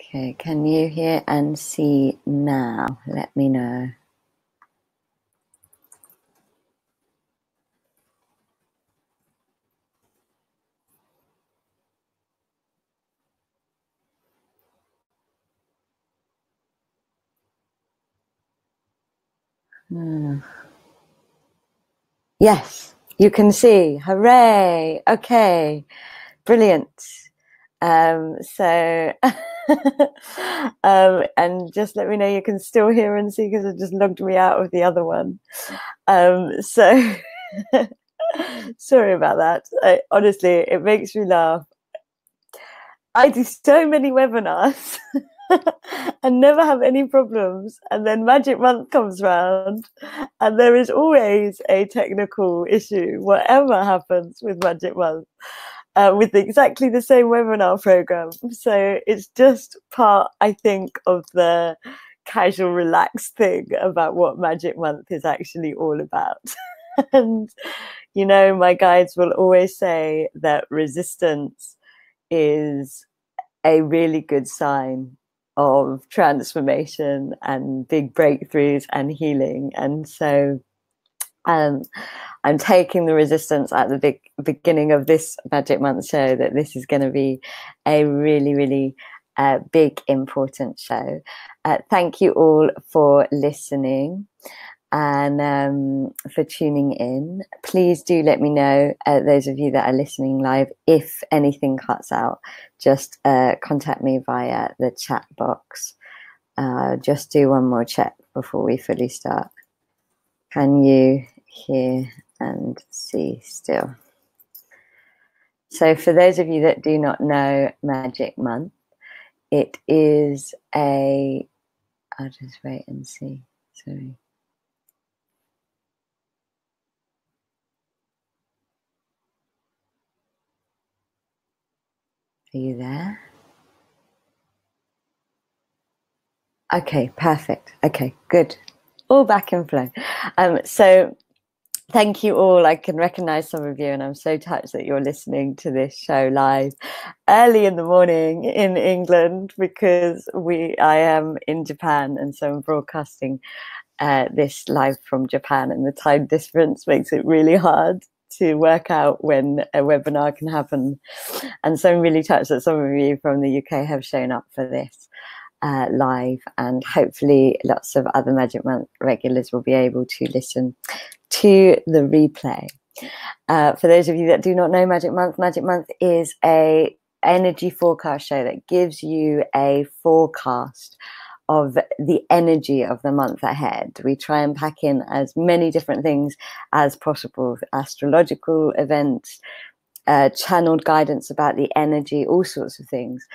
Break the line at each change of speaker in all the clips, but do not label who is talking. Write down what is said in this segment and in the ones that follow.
Okay, can you hear and see now? Let me know. Yes, you can see. Hooray! Okay, brilliant. So, and just let me know you can still hear and see because it just logged me out of the other one. So, sorry about that. Honestly, it makes me laugh. I do so many webinars and never have any problems. And then Magic Month comes round and there is always a technical issue, whatever happens with Magic Month, with exactly the same webinar program. So it's just part, I think, of the casual, relaxed thing about what Magic Month is actually all about. And, you know, my guides will always say that resistance is a really good sign of transformation and big breakthroughs and healing. And so I'm taking the resistance at the beginning of this Magic Month show that this is going to be a really, really big, important show. Thank you all for listening and for tuning in. Please do let me know, those of you that are listening live, if anything cuts out, just contact me via the chat box. Just do one more check before we fully start. Can you hear and see still? So for those of you that do not know Magic Month, it is I'll just wait and see, sorry. Are you there? Okay, perfect. Okay, good. All back in flow. So thank you all. I can recognize some of you, and I'm so touched that you're listening to this show live early in the morning in England, because I am in Japan, and so I'm broadcasting this live from Japan, and the time difference makes it really hard to work out when a webinar can happen. And so I'm really touched that some of you from the UK have shown up for this live, and hopefully lots of other Magic Month regulars will be able to listen to the replay. For those of you that do not know Magic Month is a energy forecast show that gives you a forecast of the energy of the month ahead. We try and pack in as many different things as possible, astrological events, channeled guidance about the energy, all sorts of things,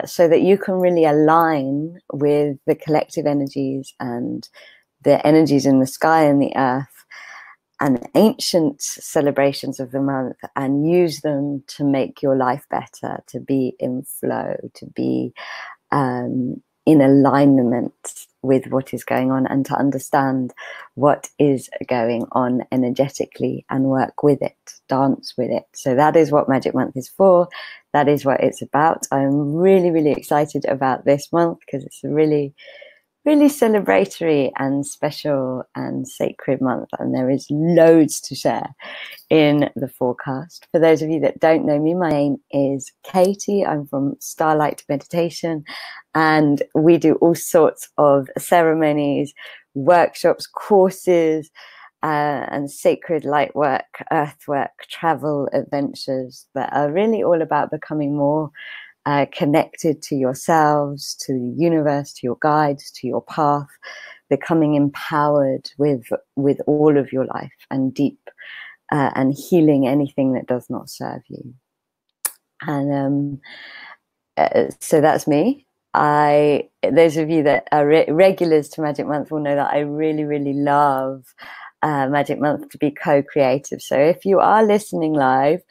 so that you can really align with the collective energies and the energies in the sky and the earth and ancient celebrations of the month, and use them to make your life better, to be in flow, to be in alignment with what is going on, and to understand what is going on energetically and work with it, dance with it. So that is what Magic Month is for. That is what it's about. I'm really, really excited about this month because it's a really, really celebratory and special and sacred month, and there is loads to share in the forecast. For those of you that don't know me, my name is Katie. I'm from Starlight Meditation, and we do all sorts of ceremonies, workshops, courses, and sacred light work, earth work, travel adventures that are really all about becoming more connected to yourselves, to the universe, to your guides, to your path, becoming empowered with all of your life, and deep and healing anything that does not serve you. And so that's me. Those of you that are regulars to Magic Month will know that I really, really love Magic Month to be co-creative. So if you are listening live,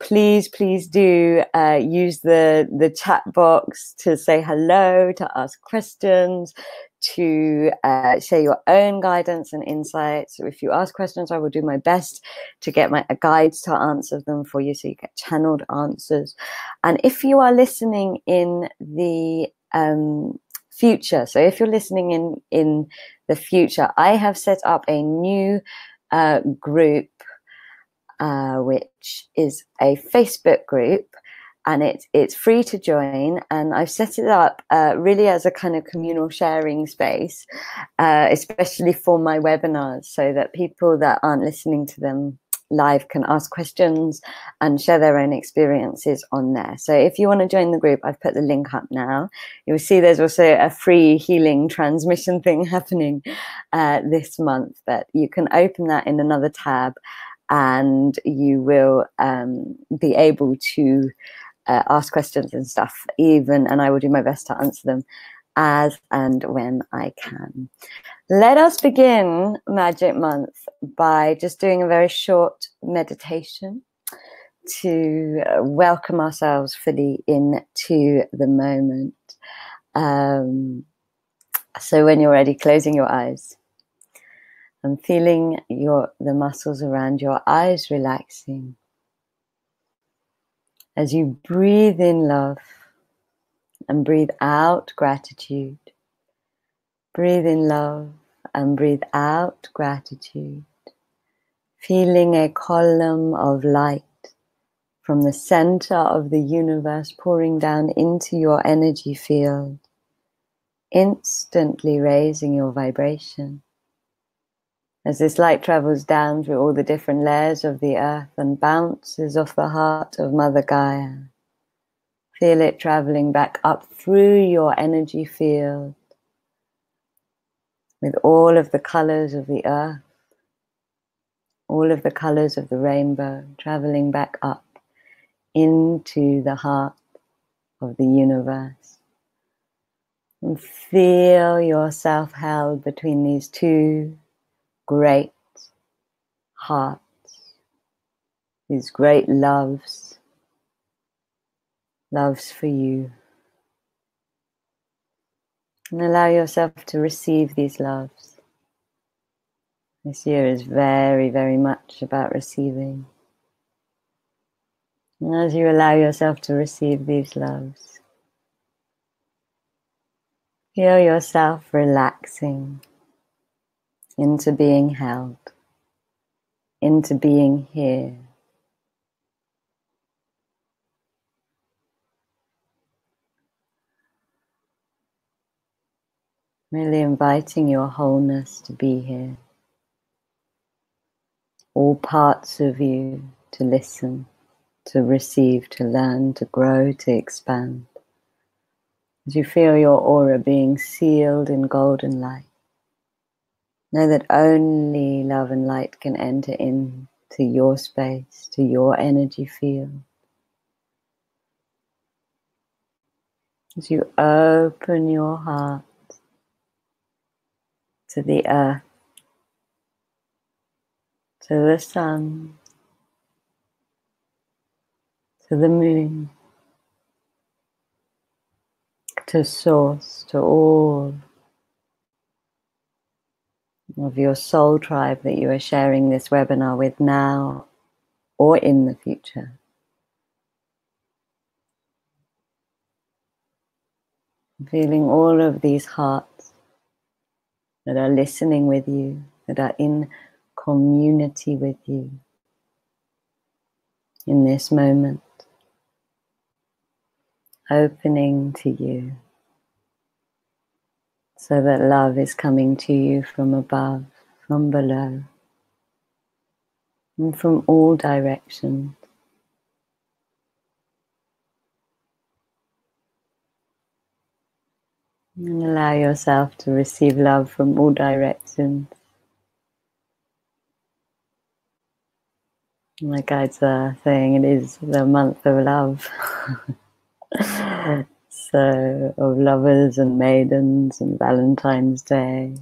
please do use the chat box to say hello, to ask questions, to share your own guidance and insights. So if you ask questions, I will do my best to get my guides to answer them for you, so you get channeled answers. And if you are listening in the future. So if you're listening in the future, I have set up a new group, which is a Facebook group, and it's free to join. And I've set it up really as a kind of communal sharing space, especially for my webinars, so that people that aren't listening to them live can ask questions and share their own experiences on there. So if you want to join the group, I've put the link up now. You'll see there's also a free healing transmission thing happening this month, but you can open that in another tab, and you will be able to ask questions and stuff, and I will do my best to answer them as and when I can. Let us begin Magic Month by just doing a very short meditation to welcome ourselves fully into the moment. So when you're ready, closing your eyes and feeling the muscles around your eyes relaxing as you breathe in love and breathe out gratitude. Breathe in love and breathe out gratitude, feeling a column of light from the center of the universe pouring down into your energy field, instantly raising your vibration. As this light travels down through all the different layers of the earth and bounces off the heart of Mother Gaia, feel it traveling back up through your energy field, with all of the colors of the earth, all of the colors of the rainbow, traveling back up into the heart of the universe. And feel yourself held between these two great hearts, these great loves for you. And allow yourself to receive these loves. This year is very, very much about receiving. And as you allow yourself to receive these loves, feel yourself relaxing into being held, into being here. Really inviting your wholeness to be here. All parts of you to listen, to receive, to learn, to grow, to expand. As you feel your aura being sealed in golden light, know that only love and light can enter into your space, to your energy field. As you open your heart to the earth, to the sun, to the moon, to source, to all of your soul tribe that you are sharing this webinar with now or in the future. Feeling all of these hearts that are listening with you, that are in community with you in this moment, opening to you so that love is coming to you from above, from below, and from all directions. And allow yourself to receive love from all directions. My guides are saying it is the month of love. So, of lovers and maidens and Valentine's Day.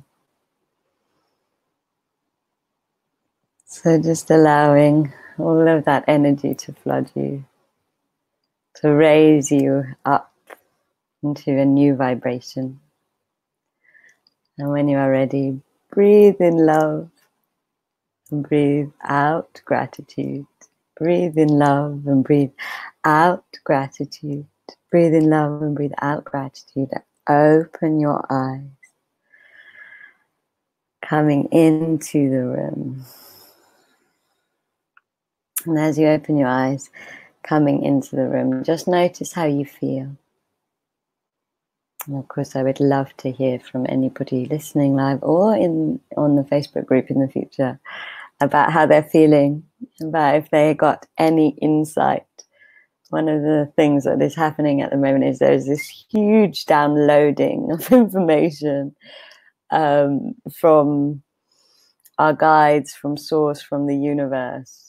So just allowing all of that energy to flood you, to raise you up into a new vibration. And when you are ready, breathe in love and breathe out gratitude. Breathe in love and breathe out gratitude. Breathe in love and breathe out gratitude. Open your eyes. Coming into the room. And as you open your eyes, coming into the room, just notice how you feel. And of course, I would love to hear from anybody listening live or on the Facebook group in the future about how they're feeling, about if they got any insight. One of the things that is happening at the moment is there's this huge downloading of information from our guides, from source, from the universe.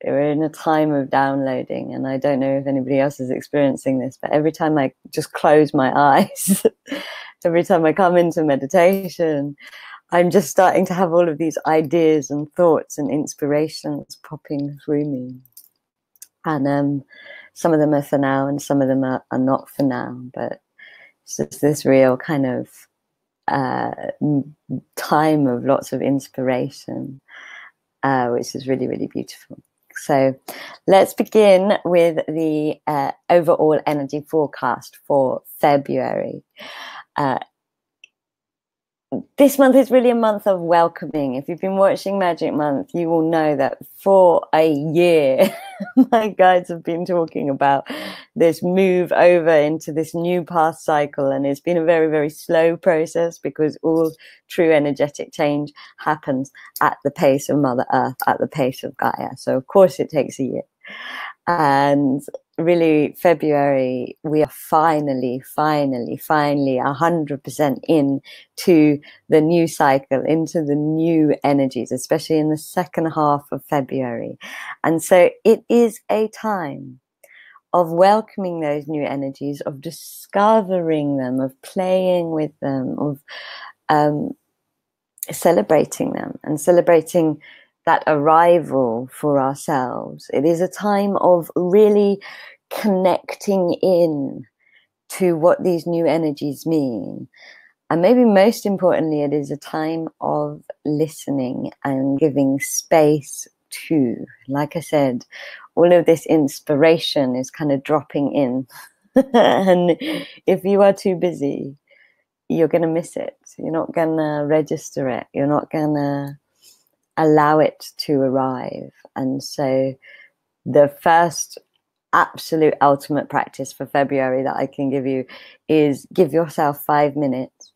We're in a time of downloading, and I don't know if anybody else is experiencing this, but every time I just close my eyes, every time I come into meditation, I'm just starting to have all of these ideas and thoughts and inspirations popping through me. And some of them are for now and some of them are not for now, but it's just this real kind of time of lots of inspiration, which is really, really beautiful. So let's begin with the overall energy forecast for February. This month is really a month of welcoming. If you've been watching Magic Month, you will know that for a year, my guides have been talking about this move over into this new path cycle. And it's been a very, very slow process because all true energetic change happens at the pace of Mother Earth, at the pace of Gaia. So, of course, it takes a year. And really, February, we are finally 100% into the new cycle, into the new energies, especially in the second half of February. And so it is a time of welcoming those new energies, of discovering them, of playing with them, of celebrating them and celebrating that arrival for ourselves. It is a time of really connecting in to what these new energies mean. And maybe most importantly, it is a time of listening and giving space to. Like I said, all of this inspiration is kind of dropping in. And if you are too busy, you're going to miss it. You're not going to register it. You're not going to allow it to arrive. And so the first absolute ultimate practice for February that I can give you is give yourself 5 minutes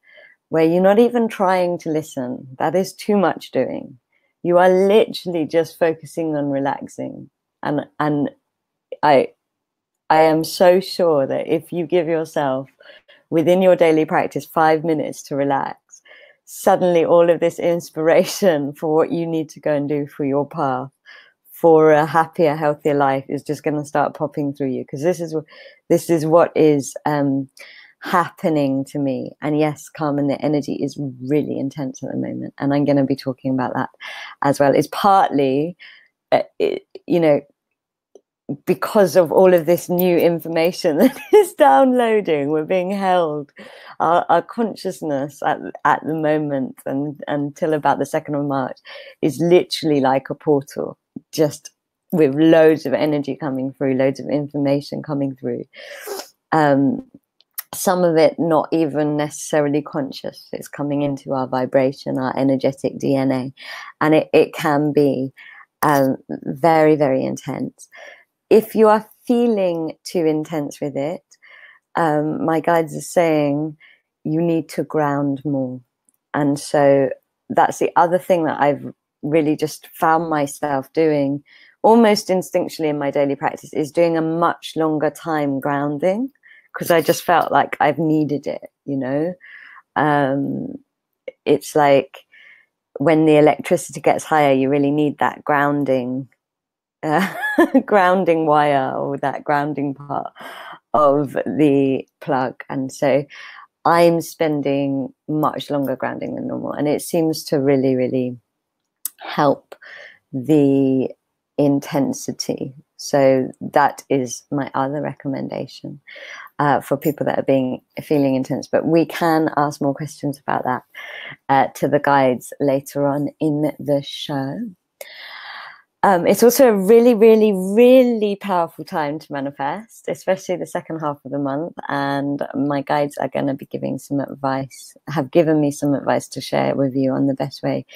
where you're not even trying to listen. That is too much doing. You are literally just focusing on relaxing. And I am so sure that if you give yourself within your daily practice 5 minutes to relax, suddenly all of this inspiration for what you need to go and do for your path, for a happier, healthier life is just going to start popping through you. Because this is what is happening to me. And yes, Carmen, the energy is really intense at the moment. And I'm going to be talking about that as well. It's partly, because of all of this new information that is downloading. We're being held. Our consciousness at the moment and until about the 2nd of March is literally like a portal, just with loads of energy coming through, loads of information coming through. Some of it not even necessarily conscious. It's coming into our vibration, our energetic DNA. And it can be very, very intense. If you are feeling too intense with it, my guides are saying you need to ground more. And so that's the other thing that I've really just found myself doing almost instinctually in my daily practice is doing a much longer time grounding, because I just felt like I've needed it, It's like when the electricity gets higher, you really need that grounding grounding wire, or that grounding part of the plug. And so I'm spending much longer grounding than normal, and it seems to really, really help the intensity. So that is my other recommendation for people that are feeling intense. But we can ask more questions about that to the guides later on in the show. It's also a really, really, really powerful time to manifest, especially the second half of the month. And my guides are going to be giving some advice, have given me some advice to share with you on the best way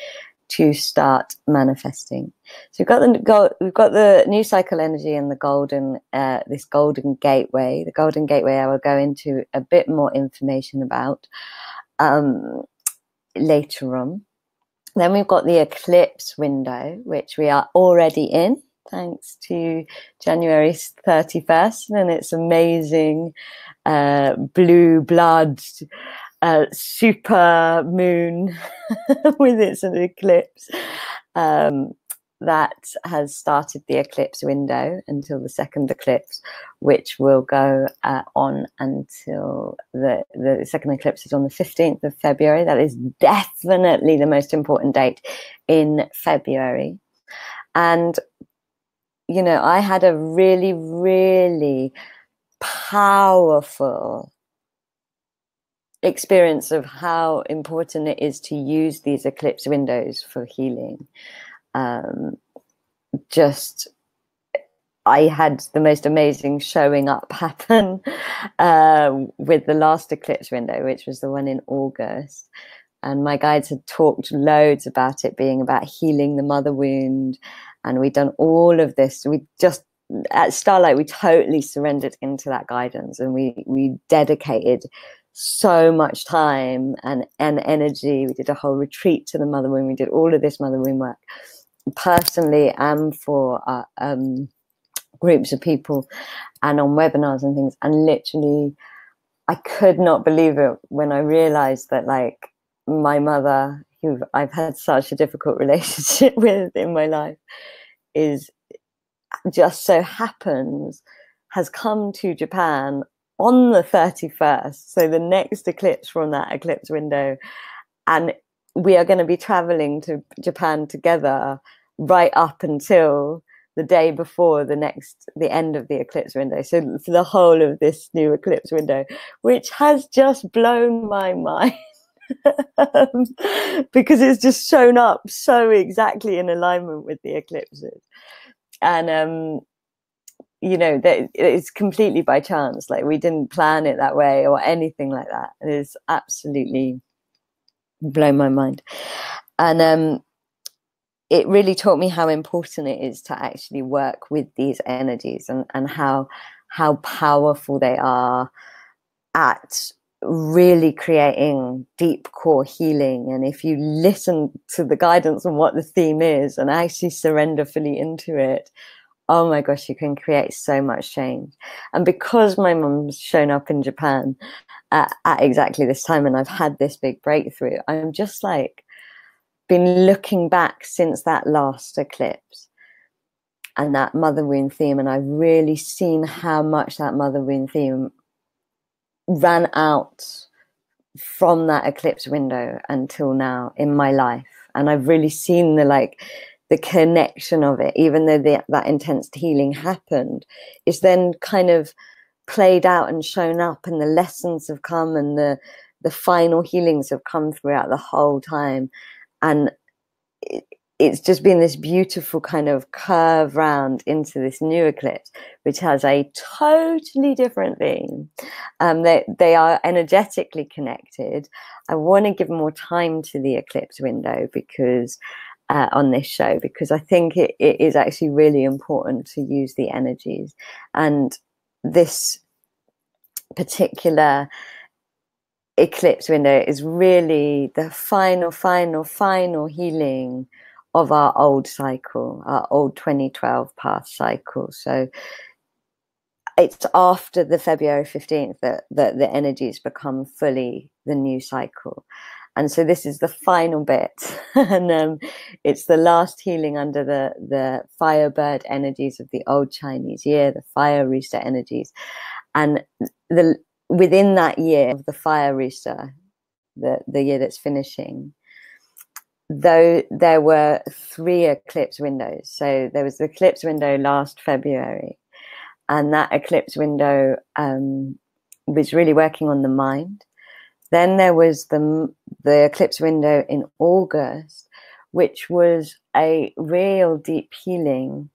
to start manifesting. So we've got the new cycle energy and the golden, this golden gateway. The golden gateway I will go into a bit more information about later on. Then we've got the eclipse window, which we are already in, thanks to January 31st, and its amazing blue blood super moon with its eclipse that has started the eclipse window until the second eclipse, which will go on until the second eclipse is on the 15th of February. That is definitely the most important date in February. And, you know, I had a really, really powerful experience of how important it is to use these eclipse windows for healing. I had the most amazing showing up happen with the last eclipse window, which was the one in August. And my guides had talked loads about it being about healing the mother wound. And we'd done all of this. We just, at Starlight, we totally surrendered into that guidance, and we dedicated so much time and energy. We did a whole retreat to the mother wound. We did all of this mother wound work personally and for groups of people and on webinars and things. And literally, I could not believe it when I realized that, like, my mother, who I've had such a difficult relationship with in my life, is just so happens has come to Japan on the 31st, so the next eclipse from that eclipse window, and we are going to be traveling to Japan together right up until the day before the end of the eclipse window. So for the whole of this new eclipse window, which has just blown my mind because it's just shown up so exactly in alignment with the eclipses. And you know, that it's completely by chance. Like, we didn't plan it that way or anything like that. It is absolutely blown my mind. And it really taught me how important it is to actually work with these energies, and how powerful they are at really creating deep core healing. And if you listen to the guidance and what the theme is and actually surrender fully into it, oh my gosh, you can create so much change. And because my mum's shown up in Japan at exactly this time, and I've had this big breakthrough, I'm just like been looking back since that last eclipse and that mother wound theme, and I've really seen how much that mother wound theme ran out from that eclipse window until now in my life. And I've really seen the connection of it, even though that intense healing happened, is then kind of played out and shown up, and the lessons have come, and the final healings have come throughout the whole time. And it's just been this beautiful kind of curve round into this new eclipse, which has a totally different theme. They are energetically connected. I want to give more time to the eclipse window because on this show, because I think it is actually really important to use the energies. And this particular eclipse window is really the final healing of our old cycle, our old 2012 path cycle. So it's after the February 15th that the energies become fully the new cycle. And so this is the final bit, and it's the last healing under the firebird energies of the old Chinese year, the fire rooster energies. And within that year of the fire rooster, the year that's finishing, though there were 3 eclipse windows. So there was the eclipse window last February, and that eclipse window was really working on the mind. Then there was the eclipse window in August, which was a real deep healing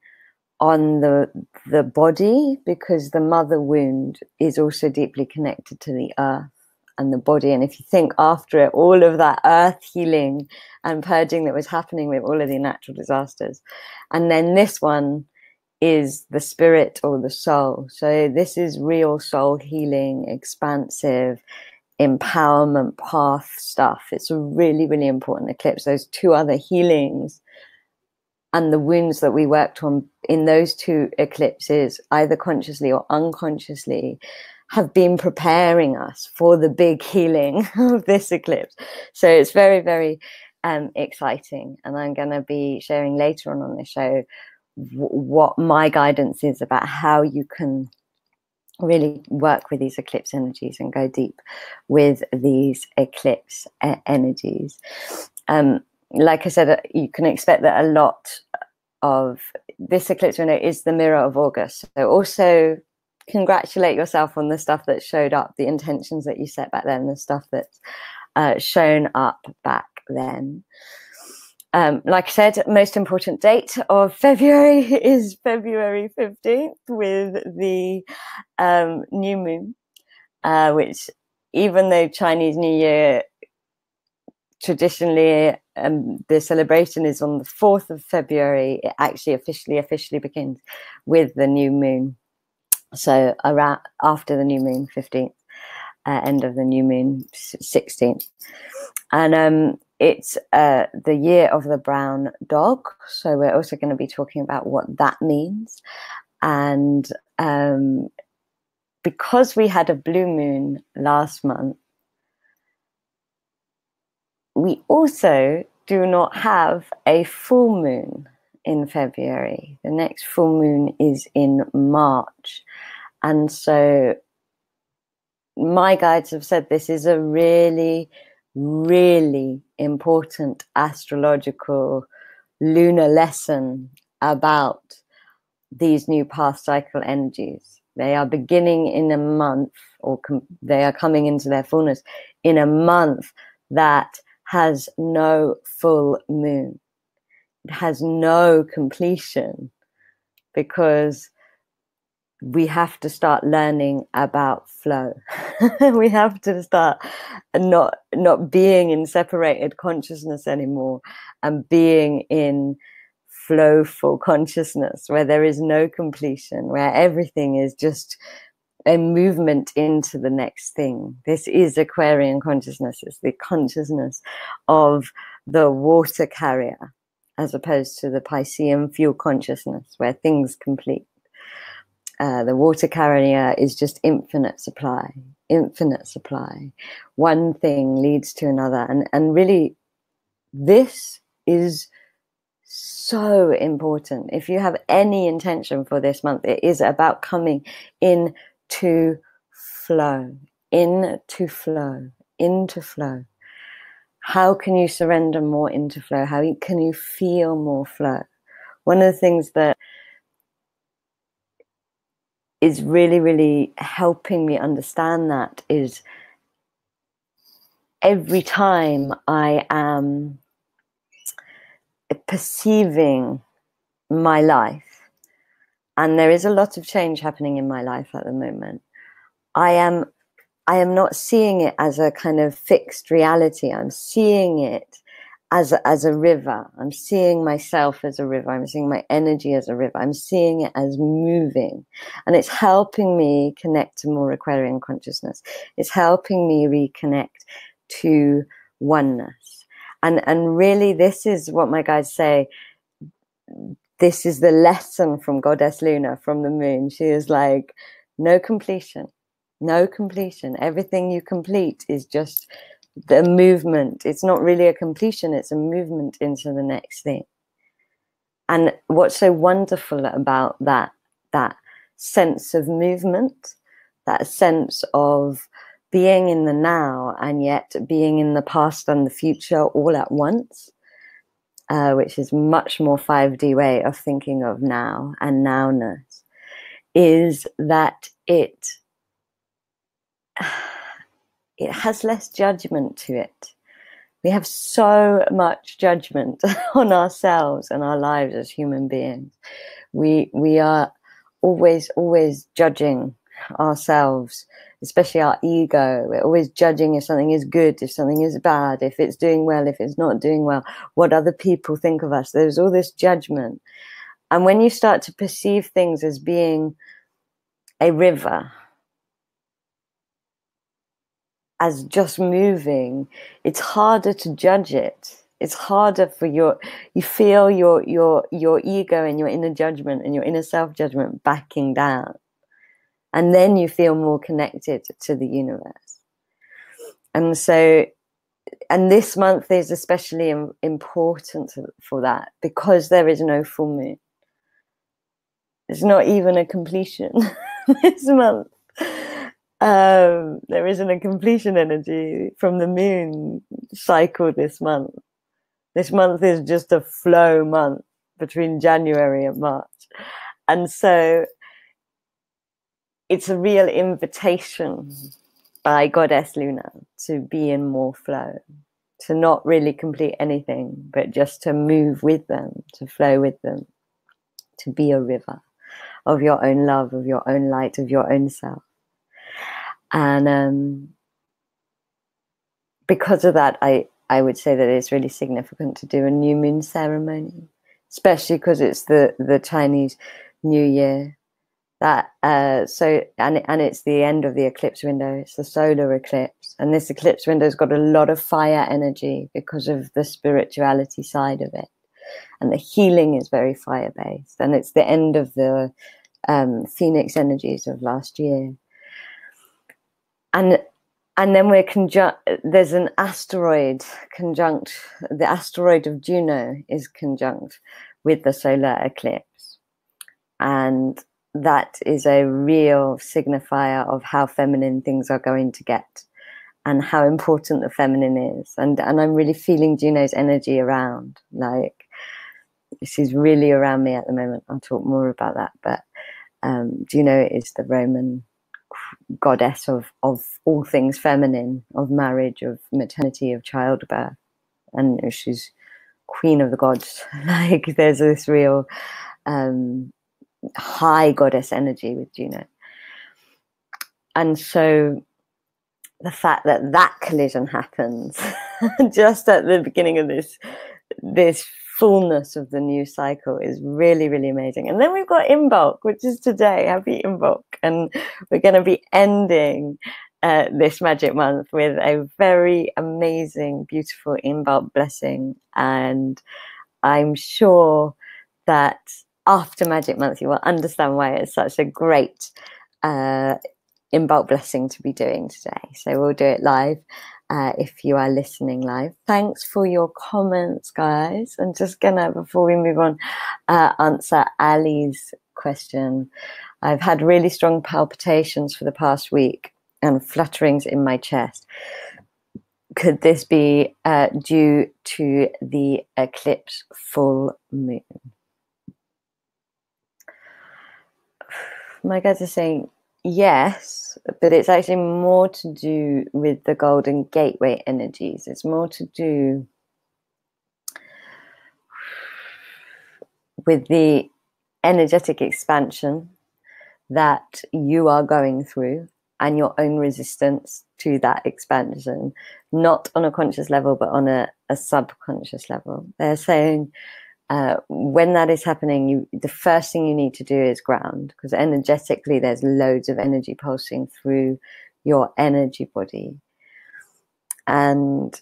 on the body, because the mother wound is also deeply connected to the earth and the body. And if you think after it, all of that earth healing and purging that was happening with all of the natural disasters, and then this one is the spirit or the soul. So this is real soul healing, expansive empowerment path stuff. It's a really, really important eclipse. Those two other healings and the wounds that we worked on in those two eclipses, either consciously or unconsciously, have been preparing us for the big healing of this eclipse. So it's very, very exciting. And I'm going to be sharing later on the show what my guidance is about how you can really work with these eclipse energies and go deep with these eclipse energies. Like I said, you can expect that a lot of this eclipse window is the mirror of August. So also congratulate yourself on the stuff that showed up, the intentions that you set back then, the stuff that's shown up back then. Like I said, most important date of February is February 15th with the new moon, which, even though Chinese New Year traditionally the celebration is on the 4th of February, it actually officially begins with the new moon. So around after the new moon, 15th, end of the new moon, 16th. And it's the year of the brown dog. So we're also going to be talking about what that means. And because we had a blue moon last month, we also do not have a full moon in February. The next full moon is in March. And so my guides have said this is a really, really important astrological lunar lesson about these new path cycle energies. They are beginning in a month, or they are coming into their fullness in a month that has no full moon. It has no completion, because we have to start learning about flow. We have to start not being in separated consciousness anymore, and being in flowful consciousness, where there is no completion, where everything is just a movement into the next thing. This is Aquarian consciousness. It's the consciousness of the water carrier, as opposed to the Piscean fuel consciousness, where things complete. The water carrier is just infinite supply, infinite supply. One thing leads to another. And really, this is so important. If you have any intention for this month, it is about coming into flow, into flow, into flow. How can you surrender more into flow? How can you feel more flow? One of the things that is really, really helping me understand that is every time I am perceiving my life, and there is a lot of change happening in my life at the moment, I am not seeing it as a kind of fixed reality. I'm seeing it as a river. I'm seeing myself as a river. I'm seeing my energy as a river. I'm seeing it as moving. And it's helping me connect to more Aquarian consciousness. It's helping me reconnect to oneness. And really, this is what my guides say. This is the lesson from Goddess Luna, from the moon. She is like, no completion, no completion. Everything you complete is just the movement. It's not really a completion, it's a movement into the next thing. And what's so wonderful about that sense of movement, that sense of being in the now and yet being in the past and the future all at once, which is much more 5D way of thinking of now and nowness, is that it has less judgment to it. we have so much judgment on ourselves and our lives as human beings. We are always judging ourselves, especially our ego. We're always judging if something is good, if something is bad, if it's doing well, if it's not doing well, what other people think of us. There's all this judgment. And when you start to perceive things as being a river, as just moving, it's harder to judge it. It's harder for you feel your ego and your inner judgment and your inner self-judgment backing down. And then you feel more connected to the universe. And so, and this month is especially important for that, because there is no full moon. It's not even a completion this month. There isn't a completion energy from the moon cycle this month. This month is just a flow month between January and March. And so it's a real invitation by Goddess Luna to be in more flow, to not really complete anything, but just to move with them, to flow with them, to be a river of your own love, of your own light, of your own self. And because of that, I would say that it's really significant to do a new moon ceremony, especially because it's the Chinese New Year. That and it's the end of the eclipse window. It's the solar eclipse, and this eclipse window's got a lot of fire energy because of the spirituality side of it, and the healing is very fire based, and it's the end of the phoenix energies of last year. And then there's an asteroid conjunct, the asteroid of Juno is conjunct with the solar eclipse. And that is a real signifier of how feminine things are going to get and how important the feminine is. And I'm really feeling Juno's energy around. Like, she's really around me at the moment. I'll talk more about that. But Juno is the Roman goddess of all things feminine, of marriage, of maternity, of childbirth, and she's queen of the gods. Like, there's this real high goddess energy with Juno. And so the fact that that collision happens just at the beginning of this fullness of the new cycle is really, really amazing. And then we've got Imbolc, which is today. Happy Imbolc. And we're going to be ending this magic month with a very amazing, beautiful Imbolc blessing. And I'm sure that after Magic Month, you will understand why it's such a great Imbolc blessing to be doing today. So we'll do it live. If you are listening live, thanks for your comments, guys. I'm just gonna, before we move on, answer Ali's question. I've had really strong palpitations for the past week and flutterings in my chest. Could this be due to the eclipse full moon? My guys are saying yes, but it's actually more to do with the Golden Gateway energies. It's more to do with the energetic expansion that you are going through and your own resistance to that expansion, not on a conscious level, but on a subconscious level. They're saying when that is happening, the first thing you need to do is ground, because energetically there's loads of energy pulsing through your energy body. And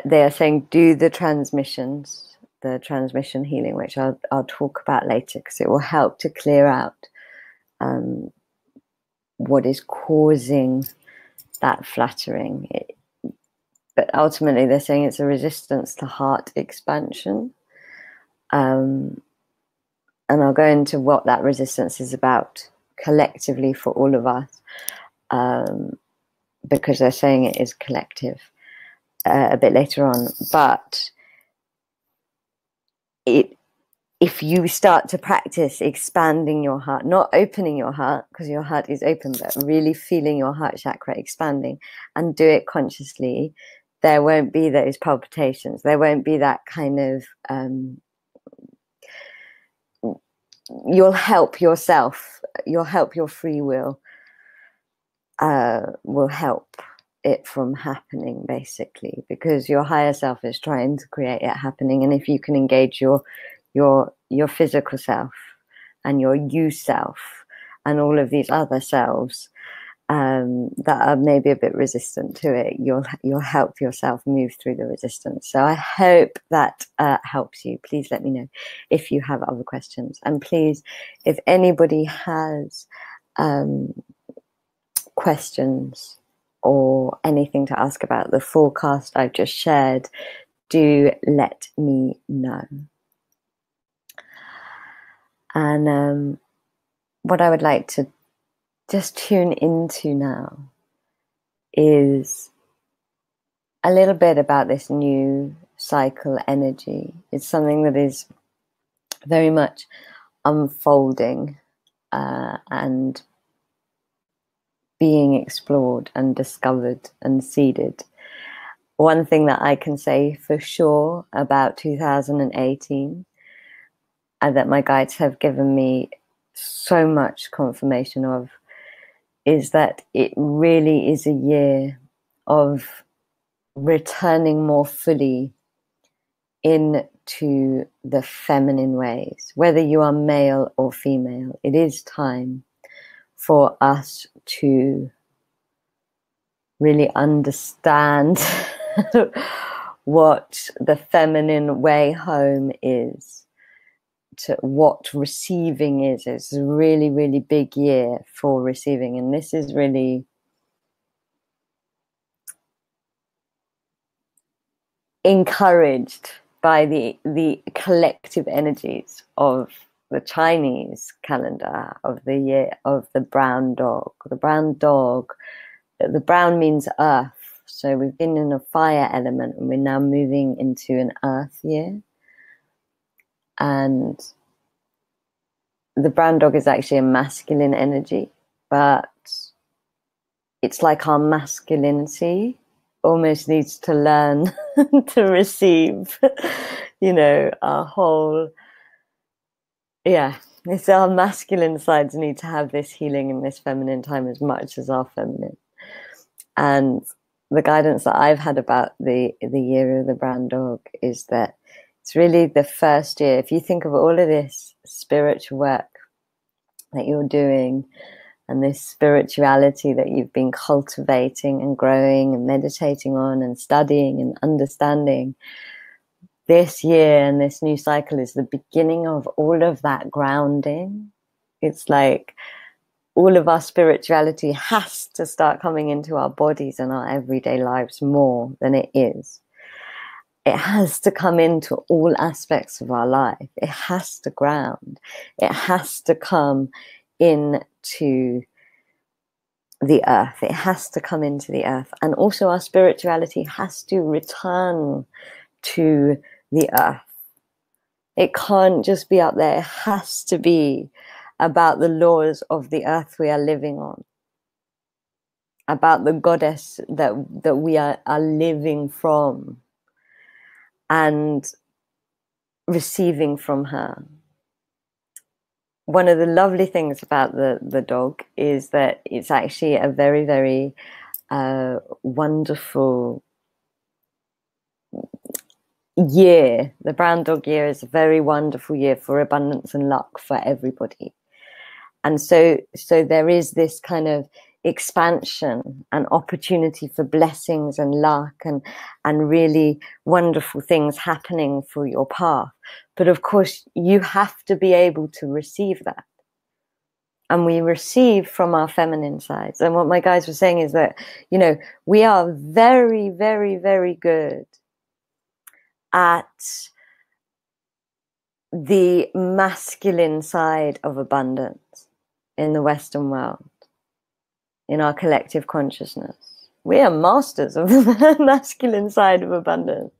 they are saying do the transmissions, the transmission healing, which I'll talk about later, because it will help to clear out what is causing that fluttering. But ultimately they're saying it's a resistance to heart expansion. And I'll go into what that resistance is about collectively for all of us, because they're saying it is collective a bit later on. But if you start to practice expanding your heart, not opening your heart because your heart is open, but really feeling your heart chakra expanding, and do it consciously, there won't be those palpitations. There won't be that kind of, you'll help yourself, you'll help your free will help it from happening, basically, because your higher self is trying to create it happening. And if you can engage your physical self and your you self and all of these other selves that are maybe a bit resistant to it, you'll help yourself move through the resistance. So I hope that helps you. Please let me know if you have other questions, and please, if anybody has questions or anything to ask about the forecast I've just shared, do let me know. And what I would like to just tune into now is a little bit about this new cycle energy. It's something that is very much unfolding and being explored and discovered and seeded. One thing that I can say for sure about 2018, and that my guides have given me so much confirmation of, is that it really is a year of returning more fully into the feminine ways. Whether you are male or female, it is time for us to really understand what the feminine way home is, to what receiving is. It's a really, really big year for receiving, and this is really encouraged by the collective energies of the Chinese calendar, of the year of the brown dog. The brown dog, the brown means earth. So we've been in a fire element and we're now moving into an earth year. And the brown dog is actually a masculine energy, but it's like our masculinity almost needs to learn to receive, our whole, it's our masculine sides need to have this healing in this feminine time as much as our feminine. And the guidance that I've had about the year of the brown dog is that it's really the first year. If you think of all of this spiritual work that you're doing and this spirituality that you've been cultivating and growing and meditating on and studying and understanding, this year and this new cycle is the beginning of all of that grounding. It's like all of our spirituality has to start coming into our bodies and our everyday lives more than it is. It has to come into all aspects of our life. It has to ground. It has to come into the earth. It has to come into the earth. And also our spirituality has to return to the earth. It can't just be up there. It has to be about the laws of the earth we are living on, about the goddess that we are living from and receiving from her. One of the lovely things about the dog is that it's actually a very, very wonderful year. The brown dog year is a very wonderful year for abundance and luck for everybody. And so there is this kind of expansion and opportunity for blessings and luck and really wonderful things happening for your path. But of course, you have to be able to receive that. And we receive from our feminine sides. And what my guys were saying is that, we are very, very, very good at the masculine side of abundance in the Western world, in our collective consciousness. We are masters of the masculine side of abundance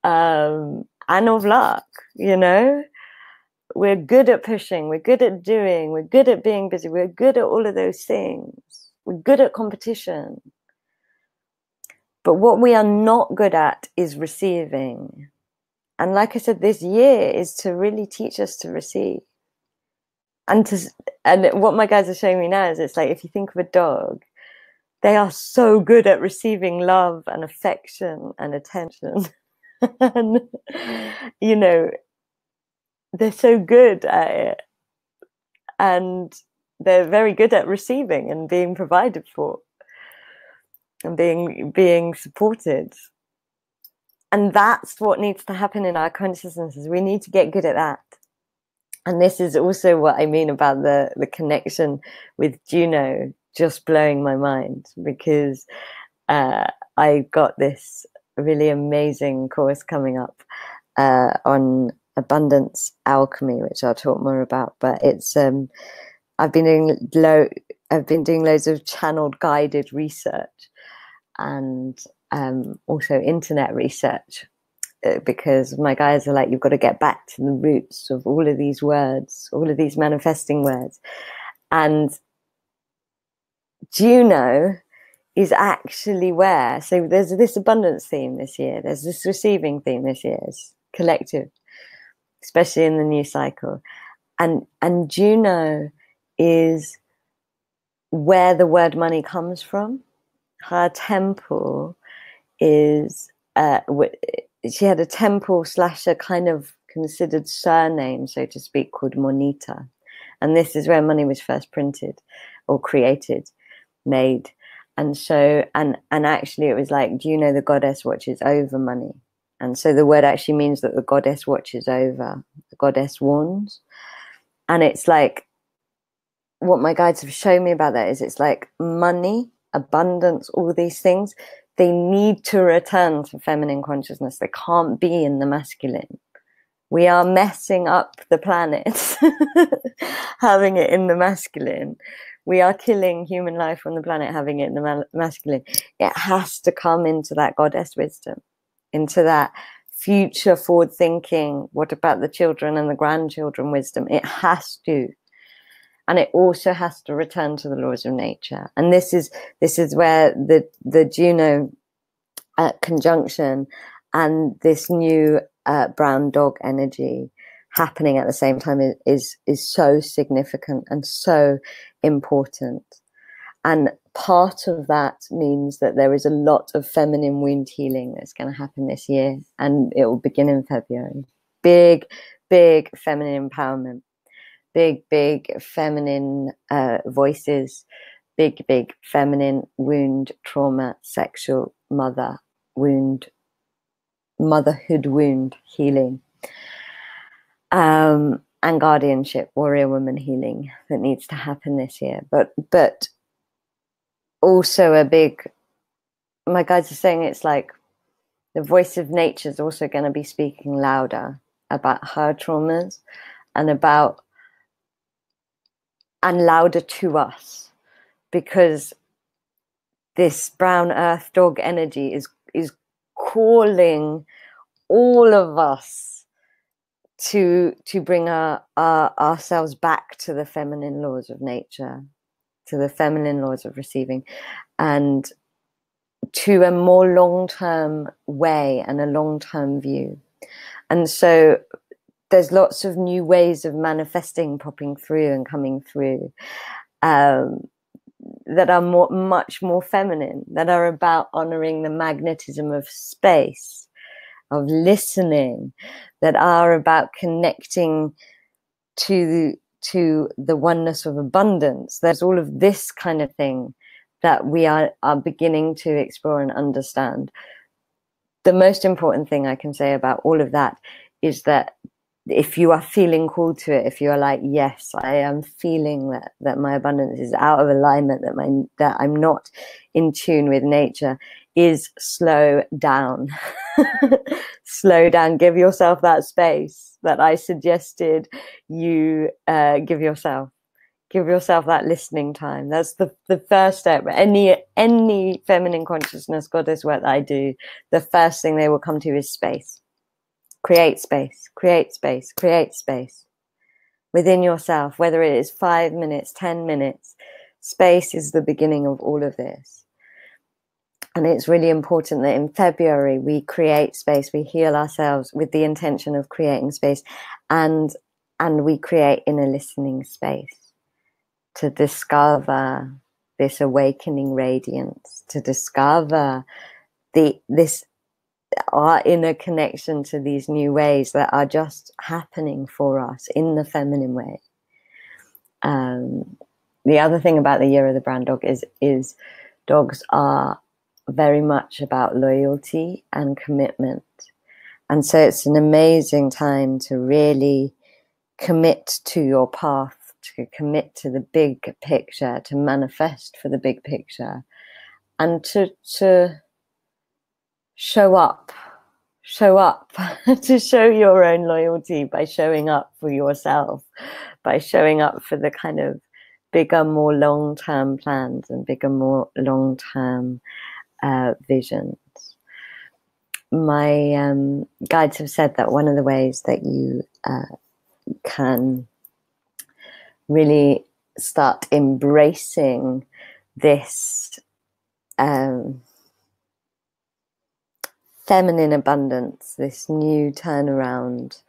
and of luck, We're good at pushing, we're good at doing, we're good at being busy, we're good at all of those things. We're good at competition. But what we are not good at is receiving. And like I said, this year is to really teach us to receive. And what my guides are showing me now is it's like, if you think of a dog, they are so good at receiving love and affection and attention. And, you know, they're so good at it. And they're very good at receiving and being provided for and being supported. And that's what needs to happen in our consciousnesses. We need to get good at that. And this is also what I mean about the connection with Juno just blowing my mind, because I got this really amazing course coming up on abundance alchemy, which I'll talk more about. But it's I've been doing loads of channeled guided research and also internet research, because my guys are like, you've got to get back to the roots of all of these words, all of these manifesting words. And Juno is actually where, so there's this abundance theme this year, there's this receiving theme this year, it's collective, especially in the new cycle. And Juno is where the word money comes from. Her temple is she had a temple / a kind of considered surname, so to speak, called Moneta. And this is where money was first printed or created, made. And so, and actually it was like, Juno, the goddess, watches over money. And so the word actually means that the goddess watches over, the goddess warns. And it's like, what my guides have shown me about that is it's like money, abundance, all these things, they need to return to feminine consciousness. They can't be in the masculine. We are messing up the planet having it in the masculine. We are killing human life on the planet having it in the masculine. It has to come into that goddess wisdom, into that future forward thinking. What about the children and the grandchildren wisdom? It has to. And it also has to return to the laws of nature. And this is where the Juno conjunction and this new brown dog energy happening at the same time is so significant and so important. And part of that means that there is a lot of feminine wound healing that's going to happen this year, and it will begin in February. Big feminine empowerment. Big feminine voices, big feminine wound, trauma, sexual, motherhood wound healing, and guardianship, warrior woman healing that needs to happen this year. But also my guides are saying it's like the voice of nature is also going to be speaking louder about her traumas and louder to us, because this brown earth dog energy is calling all of us to bring ourselves back to the feminine laws of nature, to the feminine laws of receiving, and to a more long-term way and a long-term view. And so there's lots of new ways of manifesting popping through and coming through that are much more feminine, that are about honoring the magnetism of space, of listening, that are about connecting to the oneness of abundance. There's all of this kind of thing that we are beginning to explore and understand. The most important thing I can say about all of that is that if you are feeling called to it, if you are like, yes, I am feeling that my abundance is out of alignment, that I'm not in tune with nature, is slow down. Slow down. Give yourself that space that I suggested you give yourself. Give yourself that listening time. That's the first step. Any feminine consciousness goddess work that I do, the first thing they will come to is space. Create space, create space, create space within yourself, whether it is 5 minutes, 10 minutes. Space is the beginning of all of this. And it's really important that in February we create space, we heal ourselves with the intention of creating space, and we create in a listening space to discover this awakening radiance, to discover our inner connection to these new ways that are just happening for us in the feminine way. The other thing about the year of the brown dog is dogs are very much about loyalty and commitment. And so it's an amazing time to really commit to your path, to commit to the big picture, to manifest for the big picture, and to show up, to show your own loyalty by showing up for yourself, by showing up for the kind of bigger, more long-term plans and bigger, more long-term visions. My guides have said that one of the ways that you can really start embracing this feminine abundance, this new turnaround,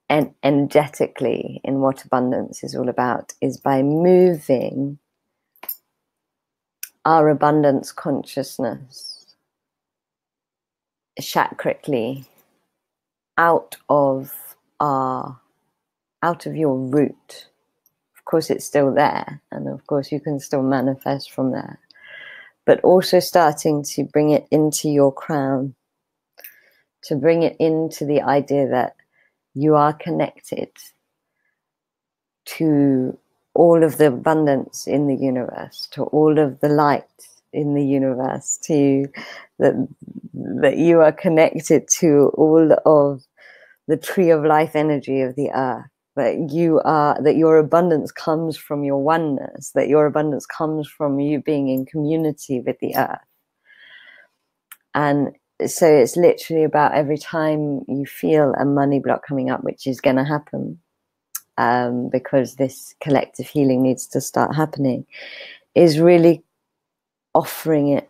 and energetically in what abundance is all about, is by moving our abundance consciousness chakrically out of your root. Of course it's still there, and of course you can still manifest from there, but also starting to bring it into your crown, to bring it into the idea that you are connected to all of the abundance in the universe, to all of the light in the universe, to that you are connected to all of the tree of life energy of the earth, that your abundance comes from your oneness, that your abundance comes from you being in community with the earth. And so it's literally about every time you feel a money block coming up, which is going to happen, because this collective healing needs to start happening, is really offering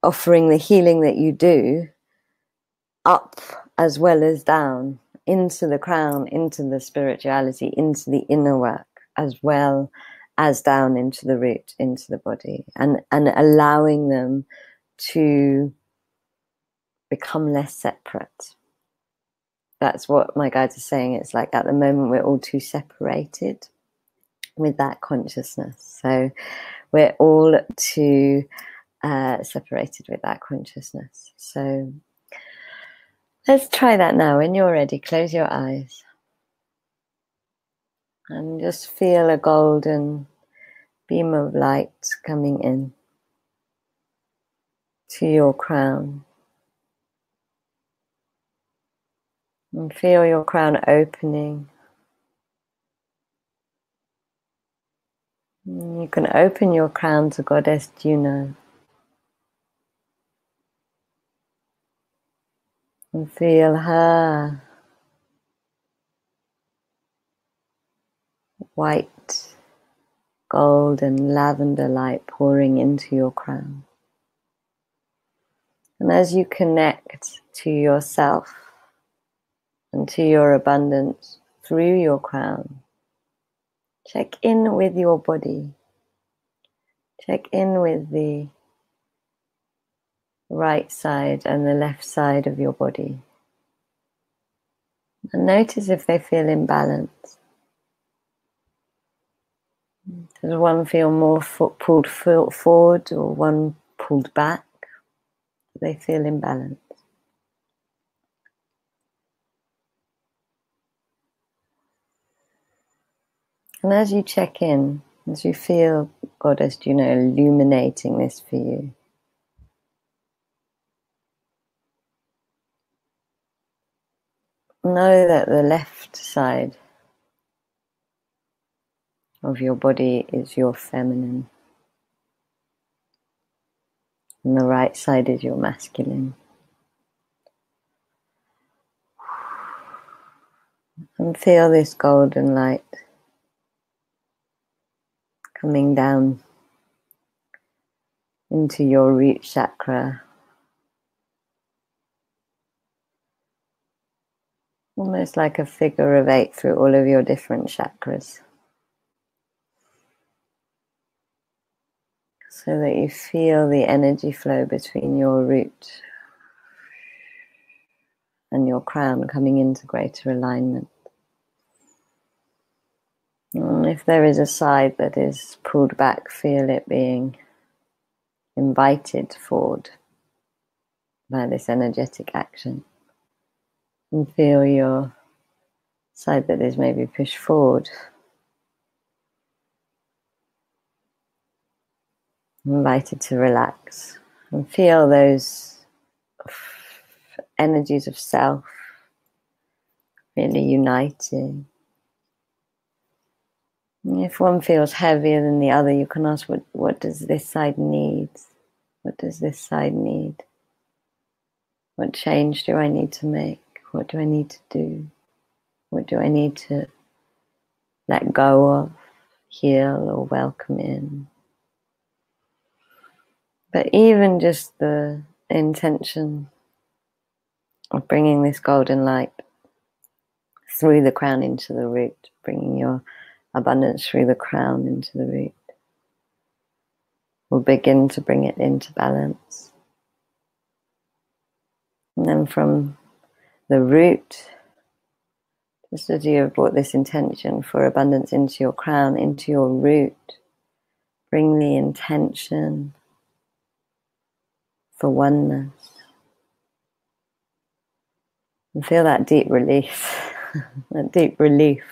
the healing that you do up as well as down, into the crown, into the spirituality, into the inner work, as well as down into the root, into the body, and allowing them to become less separate. That's what my guides are saying. It's like at the moment we're all too separated with that consciousness. So we're all too separated with that consciousness. So let's try that now. When you're ready, close your eyes and just feel a golden beam of light coming in to your crown. And feel your crown opening. You can open your crown to Goddess Juno. And feel her white, gold and lavender light pouring into your crown. And as you connect to yourself and to your abundance through your crown, check in with your body. Check in with the right side and the left side of your body. And notice if they feel imbalanced. Does one feel more pulled forward or one pulled back? Do they feel imbalanced? And as you check in, as you feel Goddess Juno illuminating this for you, know that the left side of your body is your feminine, and the right side is your masculine. And feel this golden light coming down into your root chakra. Almost like a figure of 8 through all of your different chakras. So that you feel the energy flow between your root and your crown coming into greater alignment. And if there is a side that is pulled back, feel it being invited forward by this energetic action. And feel your side that is maybe pushed forward, invited to relax. And feel those energies of self really uniting. If one feels heavier than the other, you can ask, what does this side need? What does this side need? What change do I need to make? What do I need to do? What do I need to let go of, heal, or welcome in? But even just the intention of bringing this golden light through the crown into the root, bringing your abundance through the crown into the root, will begin to bring it into balance. And then from the root, just as you have brought this intention for abundance into your crown, into your root, bring the intention for oneness. And feel that deep relief, that deep relief,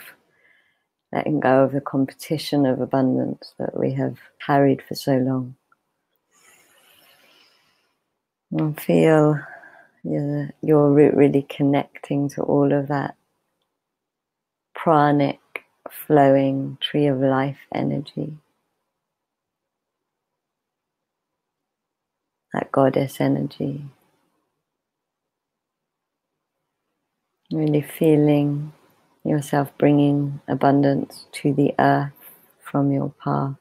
letting go of the competition of abundance that we have carried for so long. And feel your root really connecting to all of that pranic, flowing tree of life energy, that goddess energy. Really feeling yourself bringing abundance to the earth from your path.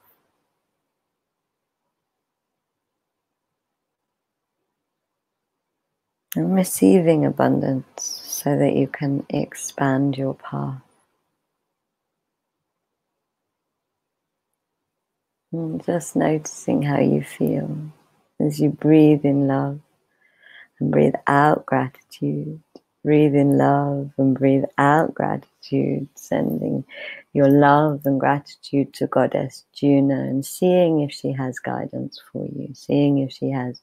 And receiving abundance so that you can expand your path. And just noticing how you feel as you breathe in love and breathe out gratitude. Breathe in love and breathe out gratitude, sending your love and gratitude to Goddess Juno and seeing if she has guidance for you, seeing if she has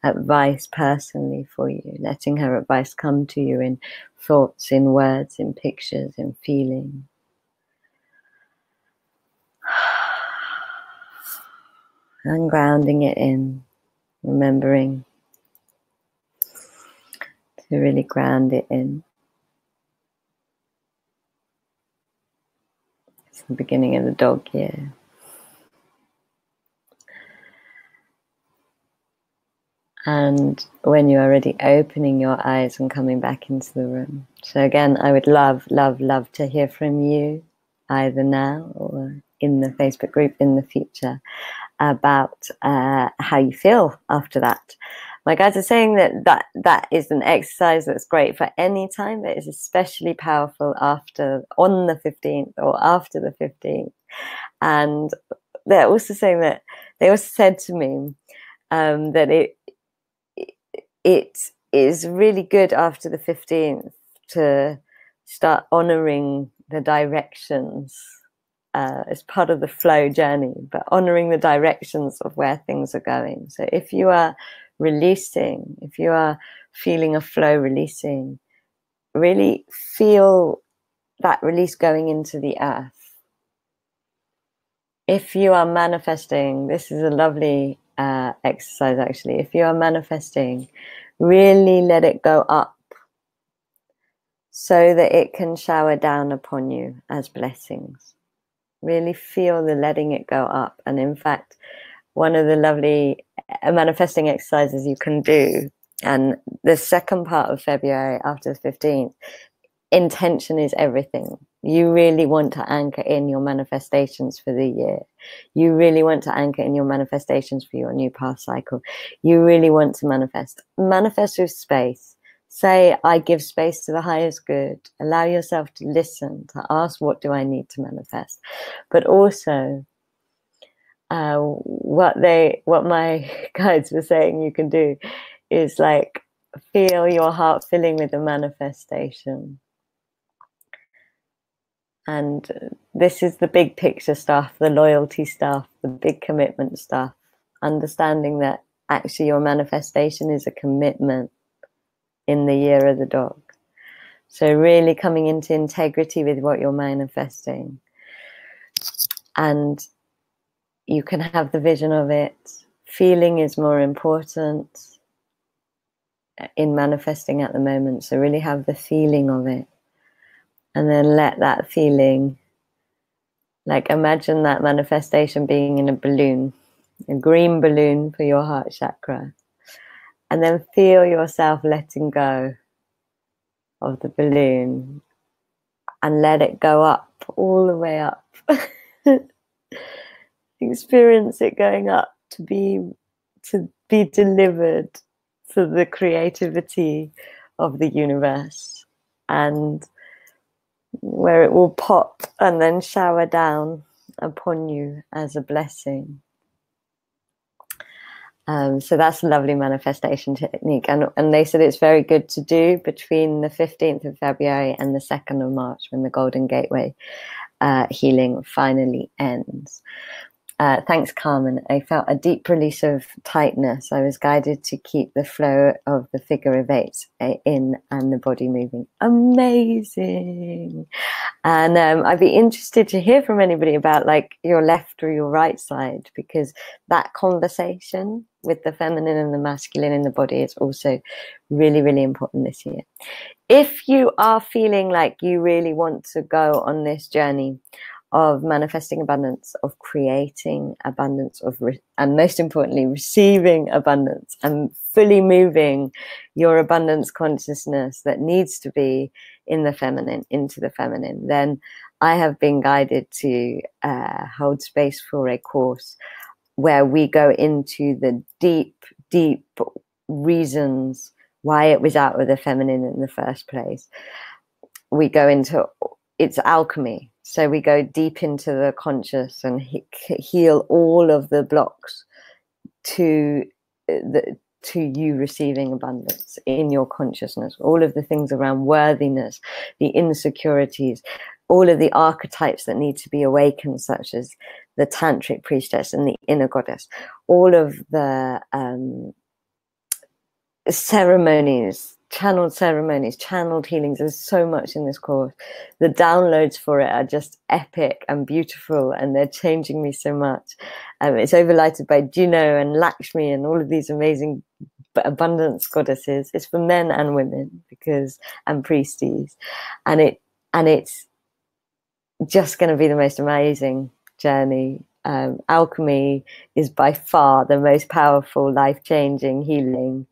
advice personally for you, letting her advice come to you in thoughts, in words, in pictures, in feeling. And grounding it in, remembering to really ground it in. It's the beginning of the dog year. And when you are ready, opening your eyes and coming back into the room. So again, I would love, love, love to hear from you, either now or in the Facebook group in the future, about how you feel after that. My guides are saying that is an exercise that's great for any time, but is especially powerful on the 15th or after the 15th. And they're also saying that they also said to me that it is really good after the 15th to start honoring the directions as part of the flow journey, but honoring the directions of where things are going. So if you are releasing, if you are feeling a flow releasing, really feel that release going into the earth. If you are manifesting, this is a lovely exercise actually. If you are manifesting, really let it go up so that it can shower down upon you as blessings. Really feel the letting it go up. And in fact, one of the lovely manifesting exercises you can do, and the second part of February after the 15th, intention is everything. You really want to anchor in your manifestations for the year. You really want to anchor in your manifestations for your new path cycle. You really want to manifest with space. Say, I give space to the highest good. Allow yourself to listen, to ask, what do I need to manifest? But also, what my guides were saying you can do is like feel your heart filling with the manifestation. And this is the big picture stuff, the loyalty stuff, the big commitment stuff, understanding that actually your manifestation is a commitment in the year of the dog. So really coming into integrity with what you're manifesting. And you can have the vision of it. Feeling is more important in manifesting at the moment. So really have the feeling of it. And then let that feeling, like imagine that manifestation being in a balloon, a green balloon for your heart chakra. And then feel yourself letting go of the balloon and let it go up, all the way up. Experience it going up to be delivered to the creativity of the universe, and where it will pop and then shower down upon you as a blessing. So that's a lovely manifestation technique. And they said it's very good to do between the 15th of February and the 2nd of March when the Golden Gateway healing finally ends. Thanks, Carmen. I felt a deep release of tightness. I was guided to keep the flow of the figure of 8 in and the body moving. Amazing. And I'd be interested to hear from anybody about like your left or your right side, because that conversation with the feminine and the masculine in the body is also really, really important this year. If you are feeling like you really want to go on this journey of manifesting abundance, of creating abundance, and most importantly, receiving abundance and fully moving your abundance consciousness that needs to be in the feminine, into the feminine, then I have been guided to hold space for a course where we go into the deep, deep reasons why it was out of the feminine in the first place. We go into, it's alchemy. So we go deep into the conscious and heal all of the blocks to you receiving abundance in your consciousness. All of the things around worthiness, the insecurities, all of the archetypes that need to be awakened, such as the tantric priestess and the inner goddess. All of the ceremonies, channeled healings. There's so much in this course. The downloads for it are just epic and beautiful, and they're changing me so much. It's overlighted by Juno and Lakshmi and all of these amazing abundance goddesses. It's for men and women and priesties, and it's just going to be the most amazing journey. Alchemy is by far the most powerful, life-changing healing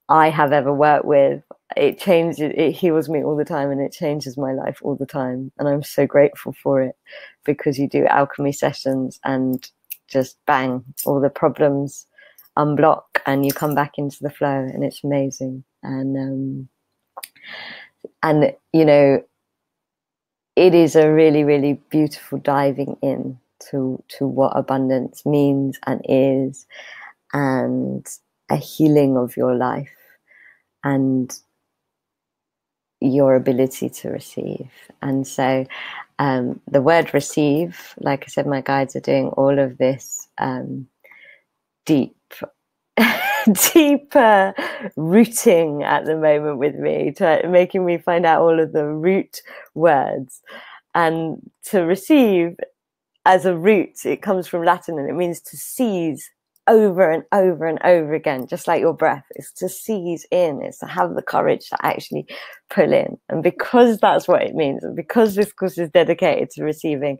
I have ever worked with. It heals me all the time, and it changes my life all the time. And I'm so grateful for it, because you do alchemy sessions and just bang, all the problems unblock and you come back into the flow, and it's amazing. And you know, it is a really, really beautiful diving in to what abundance means and is, and a healing of your life and your ability to receive. And so the word receive, like I said, my guides are doing all of this deeper rooting at the moment with me, making me find out all of the root words. And to receive as a root, it comes from Latin, and it means to seize over and over and over again, just like your breath. It's to seize in, it's to have the courage to actually pull in. And because that's what it means, and because this course is dedicated to receiving,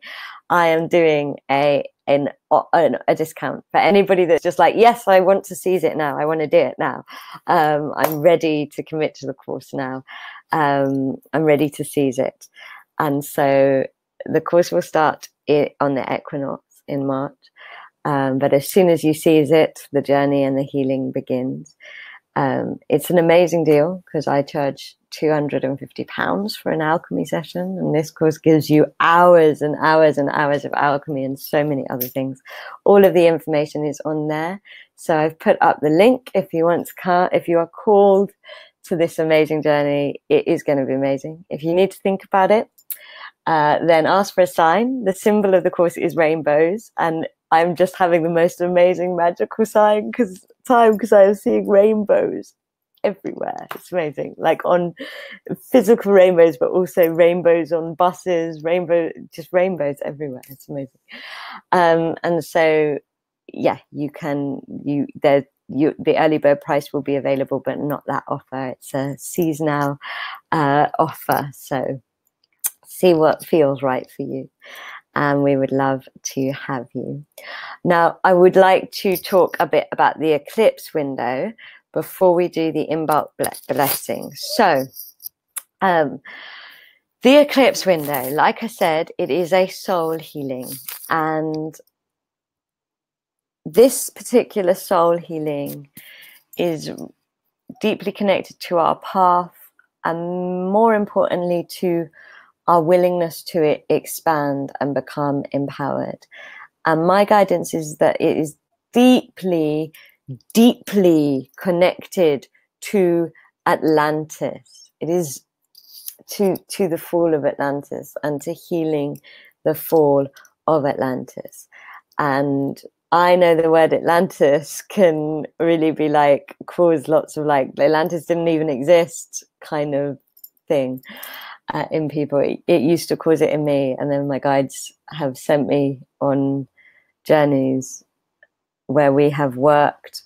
I am doing a a discount for anybody that's just like, yes, I want to seize it now. I want to do it now. I'm ready to commit to the course now. I'm ready to seize it. And so the course will start on the equinox in March. But as soon as you seize it, the journey and the healing begins. It's an amazing deal because I charge £250 for an alchemy session, and this course gives you hours and hours and hours of alchemy and so many other things. All of the information is on there, so I've put up the link if you want to come. If you are called to this amazing journey, it is going to be amazing. If you need to think about it, then ask for a sign. The symbol of the course is rainbows, and I'm just having the most amazing magical time because I'm seeing rainbows everywhere. It's amazing, like on physical rainbows, but also rainbows on buses, just rainbows everywhere. It's amazing. And so, yeah, the early bird price will be available, but not that offer. It's a seize now offer. So see what feels right for you. And we would love to have you. Now, I would like to talk a bit about the eclipse window before we do the in-bulk blessing. So, the eclipse window, like I said, it is a soul healing. And this particular soul healing is deeply connected to our path and, more importantly, to our willingness to expand and become empowered. And my guidance is that it is deeply, deeply connected to Atlantis. It is to the fall of Atlantis and to healing the fall of Atlantis. And I know the word Atlantis can really be like, cause lots of like, Atlantis didn't even exist kind of thing. In people, it used to cause it in me, and then my guides have sent me on journeys where we have worked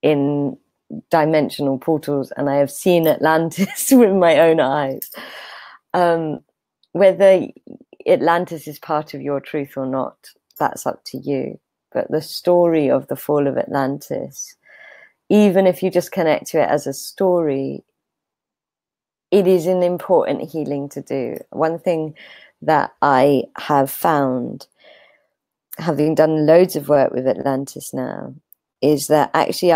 in dimensional portals, and I have seen Atlantis with my own eyes. Whether Atlantis is part of your truth or not, that's up to you. But the story of the fall of Atlantis, even if you just connect to it as a story, it is an important healing to do. One thing that I have found, having done loads of work with Atlantis now, is that actually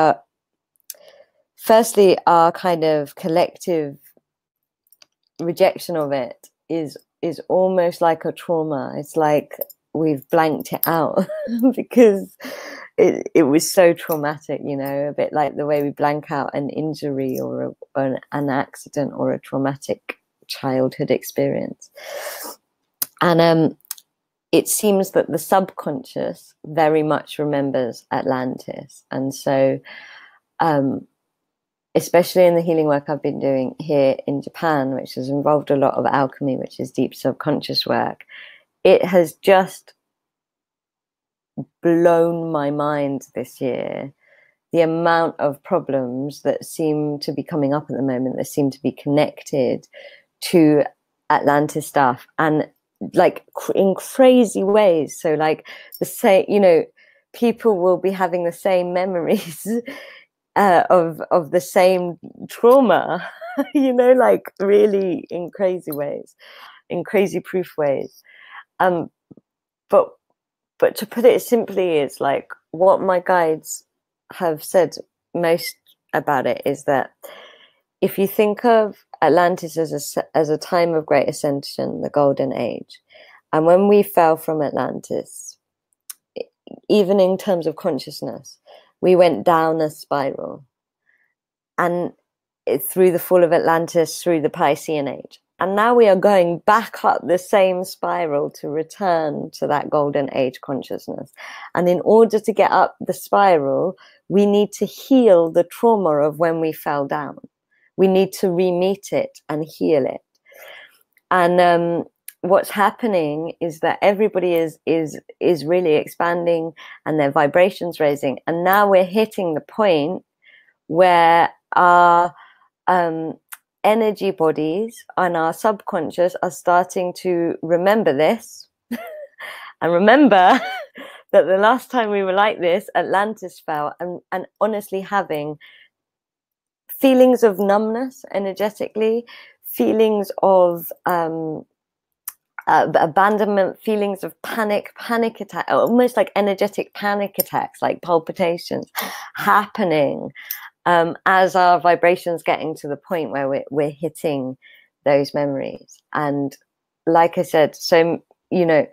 our kind of collective rejection of it is almost like a trauma. It's like we've blanked it out because it was so traumatic, you know, a bit like the way we blank out an injury or an accident or a traumatic childhood experience. And it seems that the subconscious very much remembers Atlantis. And so, especially in the healing work I've been doing here in Japan, which has involved a lot of alchemy, which is deep subconscious work, it has just blown my mind this year, the amount of problems that seem to be coming up at the moment that seem to be connected to Atlantis stuff, and like in crazy ways. So like people will be having the same memories of the same trauma, like really in crazy ways, in crazy proof ways. But to put it simply, it's like what my guides have said most about it is that if you think of Atlantis as a time of great ascension, the golden age, and when we fell from Atlantis, even in terms of consciousness, we went down a spiral, and through the fall of Atlantis, through the Piscean age. And now we are going back up the same spiral to return to that golden age consciousness. And in order to get up the spiral, we need to heal the trauma of when we fell down. We need to re-meet it and heal it. And what's happening is that everybody is really expanding and their vibrations raising. And now we're hitting the point where our energy bodies and our subconscious are starting to remember this and remember that the last time we were like this, Atlantis fell, and honestly having feelings of numbness energetically, feelings of abandonment, feelings of panic attack, almost like energetic panic attacks, like palpitations happening as our vibrations getting to the point where we're hitting those memories. And like I said, so, you know,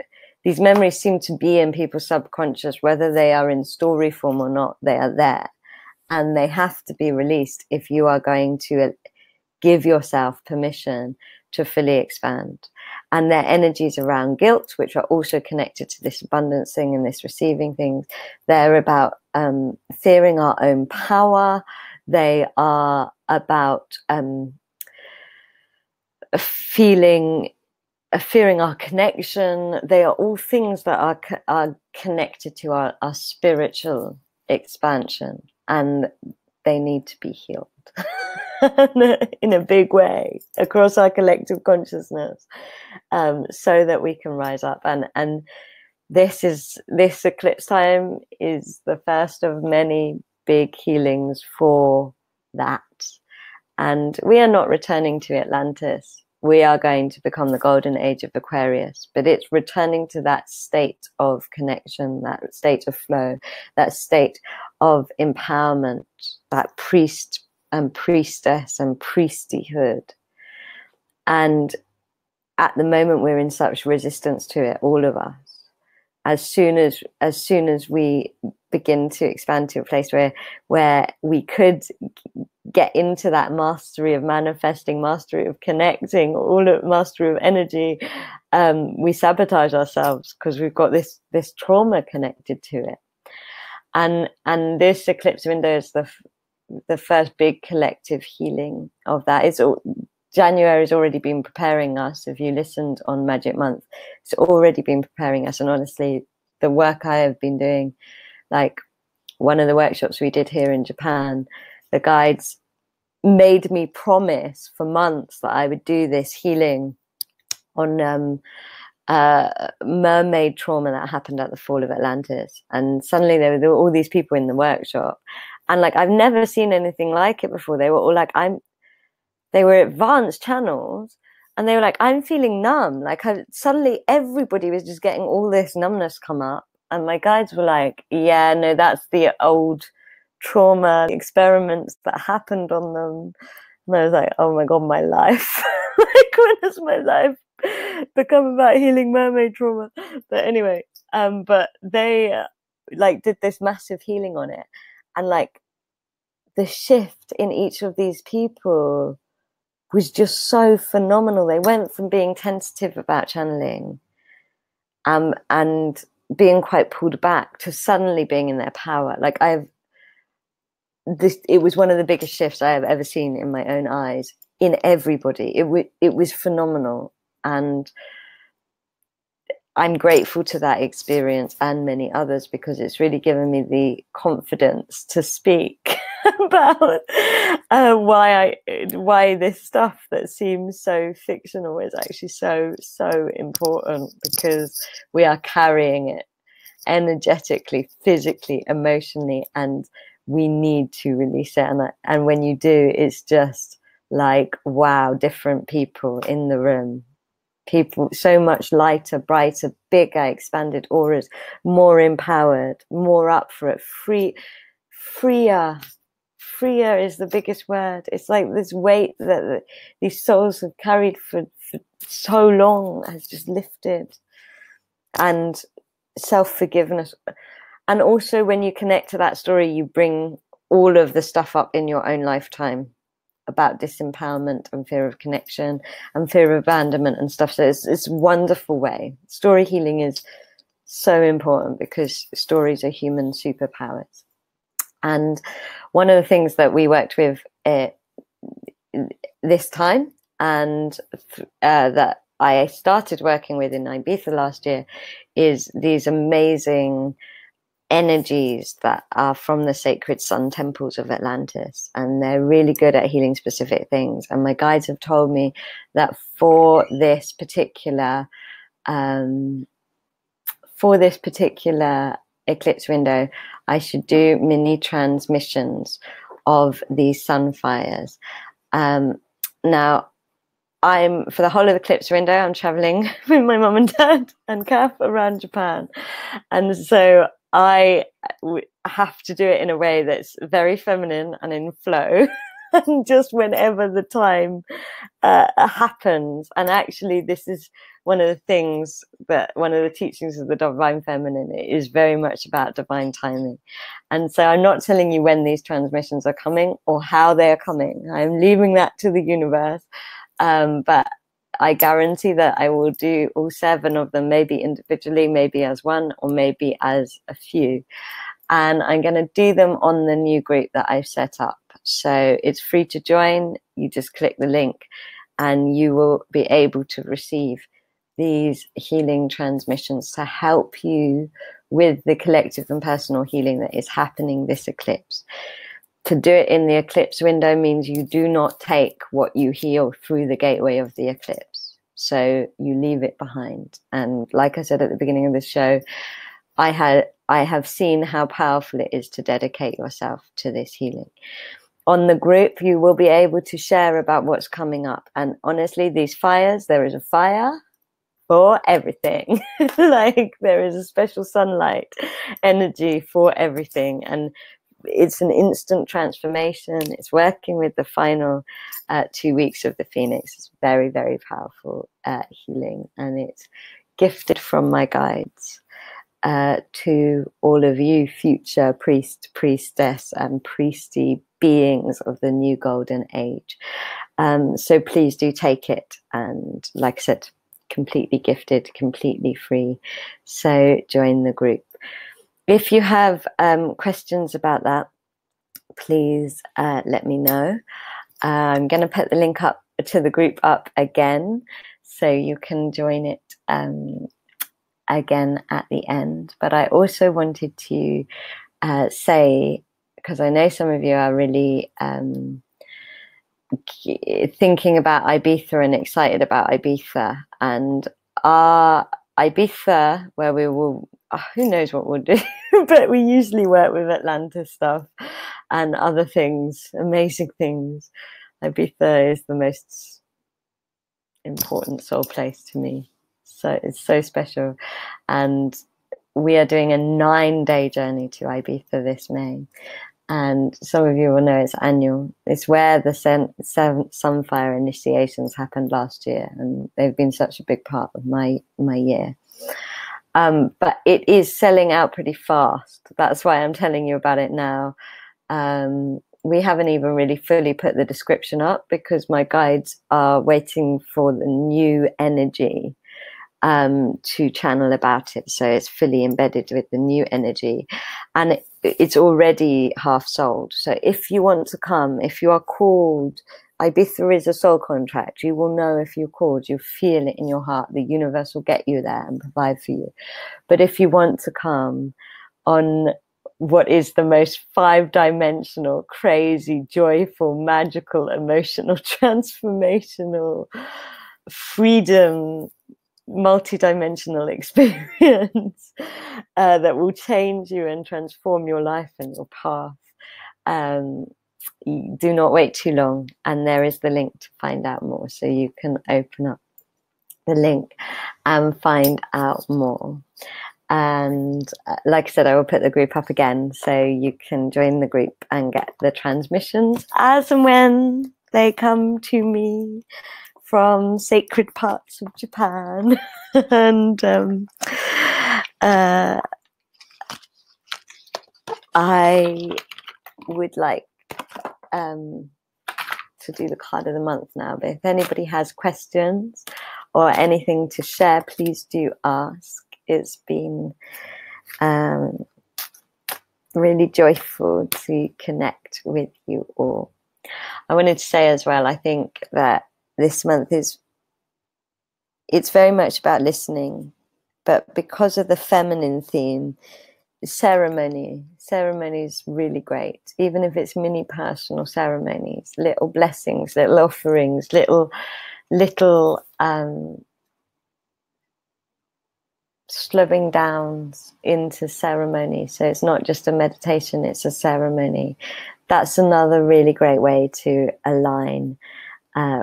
these memories seem to be in people's subconscious, whether they are in story form or not, they are there. And they have to be released if you are going to give yourself permission to fully expand. And their energies around guilt, which are also connected to this abundance thing and this receiving things. They're about fearing our own power. They are about fearing our connection. They are all things that are connected to our spiritual expansion, and they need to be healed in a big way across our collective consciousness, so that we can rise up. And this eclipse time is the first of many big healings for that. And we are not returning to Atlantis. We are going to become the golden age of Aquarius, but it's returning to that state of connection, that state of flow, that state of empowerment, that priest and priestess and priesthood. And at the moment, we're in such resistance to it, all of us. As soon as we begin to expand to a place where we could get into that mastery of manifesting, mastery of connecting, mastery of energy, we sabotage ourselves because we've got this trauma connected to it. And this eclipse window is the first big collective healing of that. January has already been preparing us. If you listened on Magic Month, it's already been preparing us. And honestly, the work I have been doing, like one of the workshops we did here in Japan, the guides made me promise for months that I would do this healing on mermaid trauma that happened at the fall of Atlantis. And suddenly there were all these people in the workshop, and like I've never seen anything like it before. They were all like, they were advanced channels, and they were like, I'm feeling numb. Like suddenly everybody was just getting all this numbness come up, and my guides were like, yeah, no, that's the old trauma experiments that happened on them. And I was like, oh my god, my life. Like, when has my life become about healing mermaid trauma? But anyway, but they like did this massive healing on it, and like the shift in each of these people was just so phenomenal. They went from being tentative about channeling and being quite pulled back to suddenly being in their power. Like it was one of the biggest shifts I have ever seen in my own eyes in everybody. It was phenomenal, and I'm grateful to that experience and many others, because it's really given me the confidence to speak about why this stuff that seems so fictional is actually so important, because we are carrying it energetically, physically, emotionally, and we need to release it. And when you do, it's just like, wow, different people in the room, people so much lighter, brighter, bigger, expanded auras, more empowered, more up for it, freer is the biggest word. It's like this weight that these souls have carried for so long has just lifted. And self-forgiveness. And also, when you connect to that story, you bring all of the stuff up in your own lifetime about disempowerment and fear of connection and fear of abandonment and stuff. So it's a wonderful way. Story healing is so important, because stories are human superpowers. And one of the things that we worked with this time, and that I started working with in Ibiza last year, is these amazing energies that are from the sacred sun temples of Atlantis, and they're really good at healing specific things. And my guides have told me that for this particular eclipse window, I should do mini transmissions of these sun fires. Now, for the whole of the eclipse window, I'm traveling with my mum and dad and Kath around Japan. And so I have to do it in a way that's very feminine and in flow, and just whenever the time happens. And actually, this is one of the things that one of the teachings of the Divine Feminine is very much about divine timing. And so I'm not telling you when these transmissions are coming or how they are coming. I'm leaving that to the universe. But I guarantee that I will do all 7 of them, maybe individually, maybe as one, or maybe as a few. And I'm going to do them on the new group that I've set up. So it's free to join. You just click the link and you will be able to receive these healing transmissions to help you with the collective and personal healing that is happening this eclipse. To do it in the eclipse window means you do not take what you heal through the gateway of the eclipse. So you leave it behind. And like I said at the beginning of the show, I have seen how powerful it is to dedicate yourself to this healing. On the group, you will be able to share about what's coming up. And honestly, these fires, there is a fire for everything. Like there is a special sunlight energy for everything. And it's an instant transformation. It's working with the final 2 weeks of the Phoenix. It's very, very powerful healing. And it's gifted from my guides to all of you future priest, priestess, and priesty beings of the new golden age. So please do take it. And like I said, completely gifted, completely free. So join the group. If you have questions about that, please let me know. I'm going to put the link up to the group up again, so you can join it again at the end. But I also wanted to say, because I know some of you are really thinking about Ibiza and excited about Ibiza, and our Ibiza, where we will, who knows what we'll do, but we usually work with Atlantis stuff and other things, amazing things. Ibiza is the most important soul place to me. So it's so special. And we are doing a 9-day journey to Ibiza this May. And some of you will know it's annual. It's where the 7 Sunfire initiations happened last year, and they've been such a big part of my year. But it is selling out pretty fast. That's why I'm telling you about it now. We haven't even really fully put the description up because my guides are waiting for the new energy to channel about it. So it's fully embedded with the new energy, and it's already half sold. So if you want to come, if you are called, Ibiza is a soul contract. You will know if you're called, you feel it in your heart. The universe will get you there and provide for you. But if you want to come on what is the most 5-dimensional, crazy, joyful, magical, emotional, transformational, freedom, multi-dimensional experience that will change you and transform your life and your path, do not wait too long. And there is the link to find out more, so you can open up the link and find out more. And like I said, I will put the group up again, so you can join the group and get the transmissions as and when they come to me from sacred parts of Japan. And I would like to do the card of the month now, but if anybody has questions or anything to share, please do ask. It's been really joyful to connect with you all. I wanted to say as well, I think that this month it's very much about listening, but because of the feminine theme, ceremony is really great, even if it's mini personal ceremonies, little blessings, little offerings, little slowing down into ceremony. So it's not just a meditation, it's a ceremony. That's another really great way to align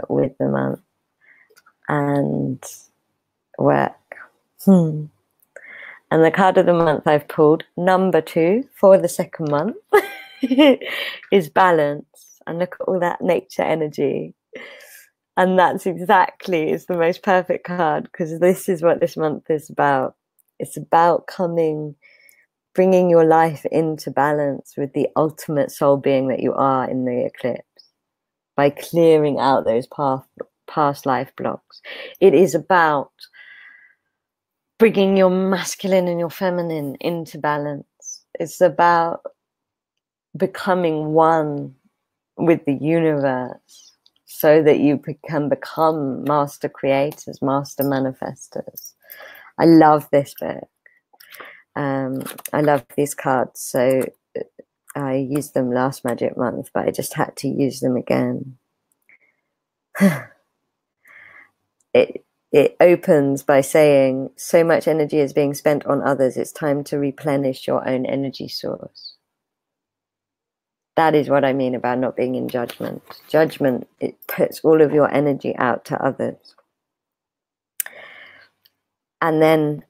with the month and work. And the card of the month I've pulled, number 2 for the second month, is balance. And look at all that nature energy. And that's exactly, it's the most perfect card, because this is what this month is about. It's about bringing your life into balance with the ultimate soul being that you are in the eclipse, by clearing out those past life blocks. It is about bringing your masculine and your feminine into balance. It's about becoming one with the universe so that you can become master creators, master manifestors. I love this book. I love these cards. So I used them last Magic Month, but I just had to use them again. It opens by saying, so much energy is being spent on others, it's time to replenish your own energy source. That is what I mean about not being in judgment. Judgment, it puts all of your energy out to others. And then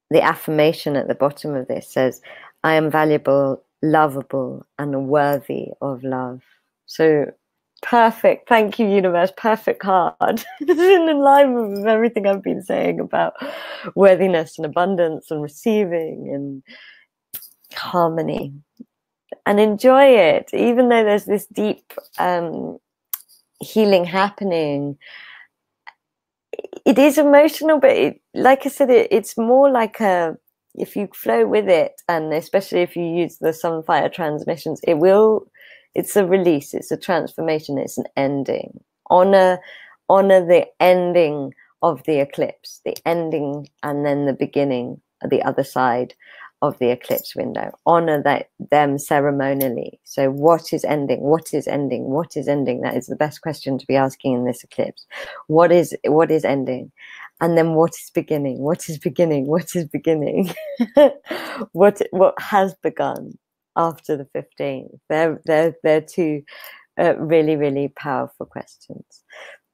the affirmation at the bottom of this says, I am valuable, lovable, and worthy of love. So perfect. Thank you, universe. Perfect card. It's in alignment with everything I've been saying about worthiness and abundance and receiving and harmony. And enjoy it, even though there's this deep healing happening. It is emotional, but like I said, it's more like if you flow with it, and especially if you use the Sunfire transmissions, it's a release, it's a transformation, it's an ending. Honor the ending of the eclipse, the ending, and then the beginning, the other side of the eclipse window. Honor them ceremonially. So what is ending? What is ending? What is ending? That is the best question to be asking in this eclipse. What is ending? And then what is beginning? What is beginning? What is beginning? what has begun after the 15th? They're two really, really powerful questions.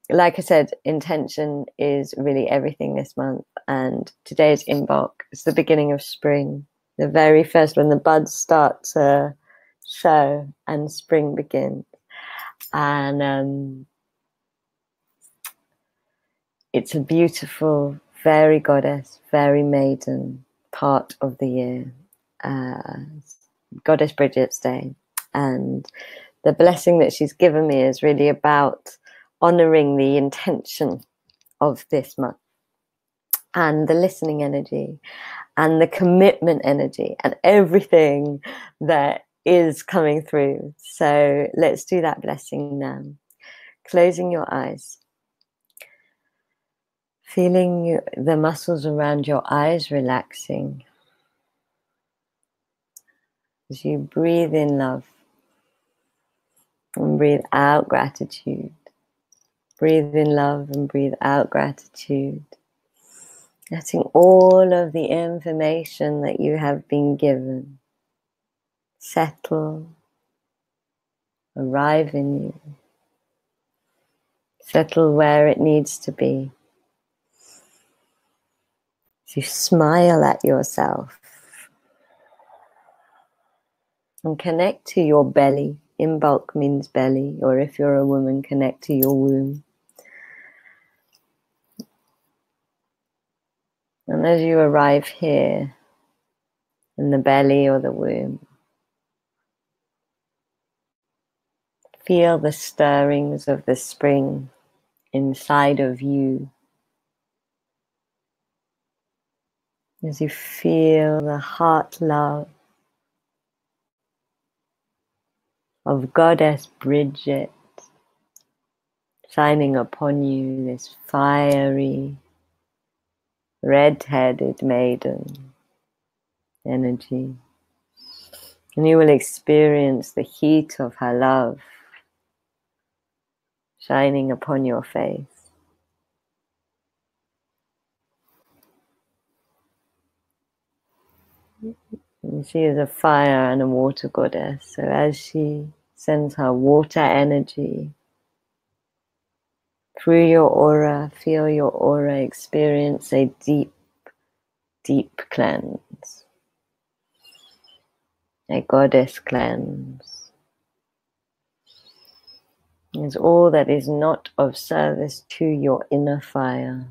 Like I said, intention is really everything this month, and today's Imbolc. It's the beginning of spring, the very first, when the buds start to show and spring begins. And it's a beautiful, very goddess, very maiden part of the year. Goddess Bridget's Day. And the blessing that she's given me is really about honoring the intention of this month, and the listening energy, and the commitment energy, and everything that is coming through. So let's do that blessing now. Closing your eyes. Feeling the muscles around your eyes relaxing as you breathe in love and breathe out gratitude. Breathe in love and breathe out gratitude. Letting all of the information that you have been given settle, arrive in you. Settle where it needs to be. So you smile at yourself and connect to your belly. Imbolc means belly, or if you're a woman, connect to your womb. And as you arrive here in the belly or the womb, feel the stirrings of the spring inside of you. As you feel the heart love of Goddess Bridget shining upon you, this fiery, red-headed maiden energy. And you will experience the heat of her love shining upon your face. She is a fire and a water goddess. So as she sends her water energy through your aura, feel your aura experience a deep, deep cleanse. A goddess cleanse. It's all that is not of service to your inner fire.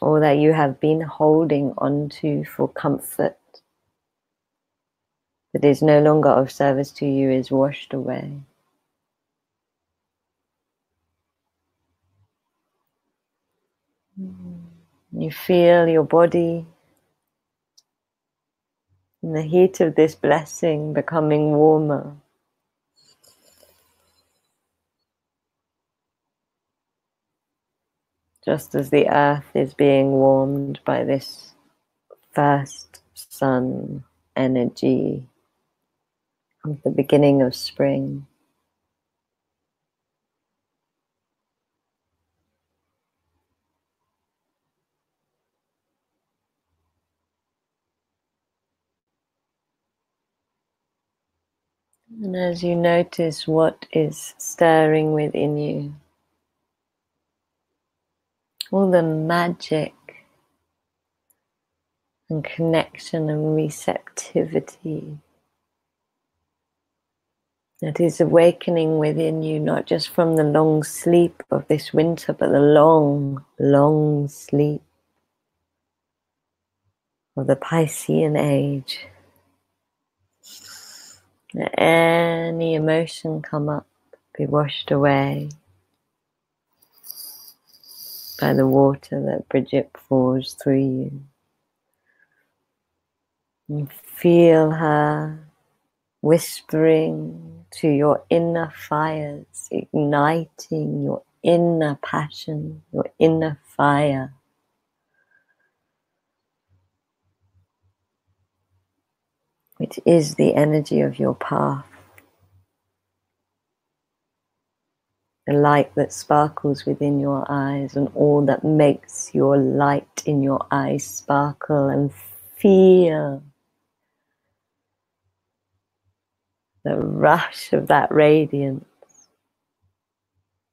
All that you have been holding onto for comfort that is no longer of service to you is washed away. You feel your body in the heat of this blessing becoming warmer. Just as the earth is being warmed by this first sun energy of the beginning of spring. And as you notice what is stirring within you, all the magic and connection and receptivity that is awakening within you, not just from the long sleep of this winter, but the long, long sleep of the Piscean age. Let any emotion come up, be washed away by the water that Bridget pours through you. And feel her whispering to your inner fires, igniting your inner passion, your inner fire. Which is the energy of your path. The light that sparkles within your eyes and all that makes your light in your eyes sparkle, and feel the rush of that radiance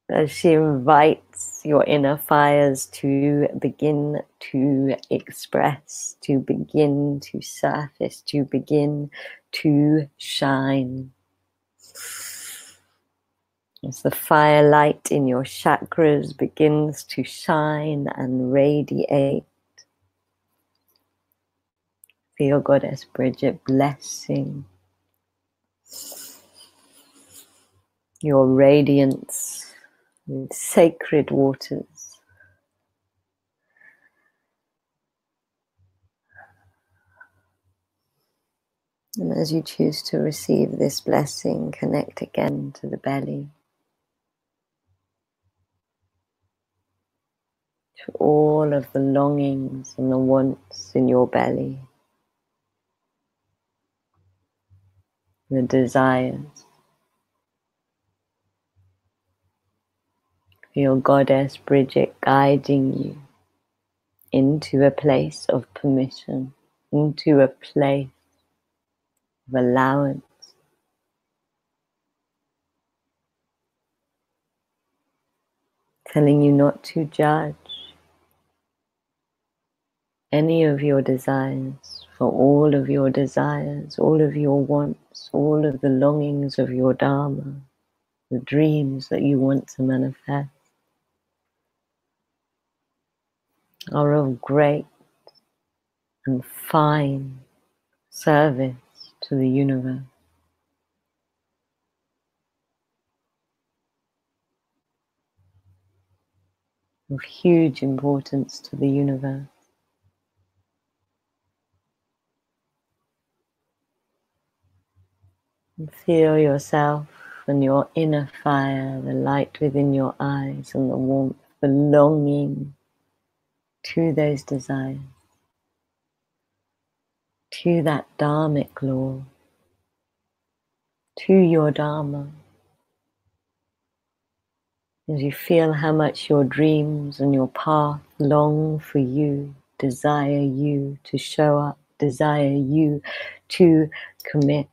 as she invites your inner fires to begin to express, to begin to surface, to begin to shine. As the firelight in your chakras begins to shine and radiate, feel Goddess Bridget blessing your radiance with sacred waters. And as you choose to receive this blessing, connect again to the belly, to all of the longings and the wants in your belly, the desires. Feel Goddess Bridget guiding you into a place of permission, into a place of allowance. Telling you not to judge any of your desires, for all of your desires, all of your wants, all of the longings of your Dharma, the dreams that you want to manifest, are of great and fine service to the universe. Of huge importance to the universe. And feel yourself and your inner fire, the light within your eyes and the warmth, belonging to those desires, to that dharmic law, to your Dharma. As you feel how much your dreams and your path long for you, desire you to show up, desire you to commit.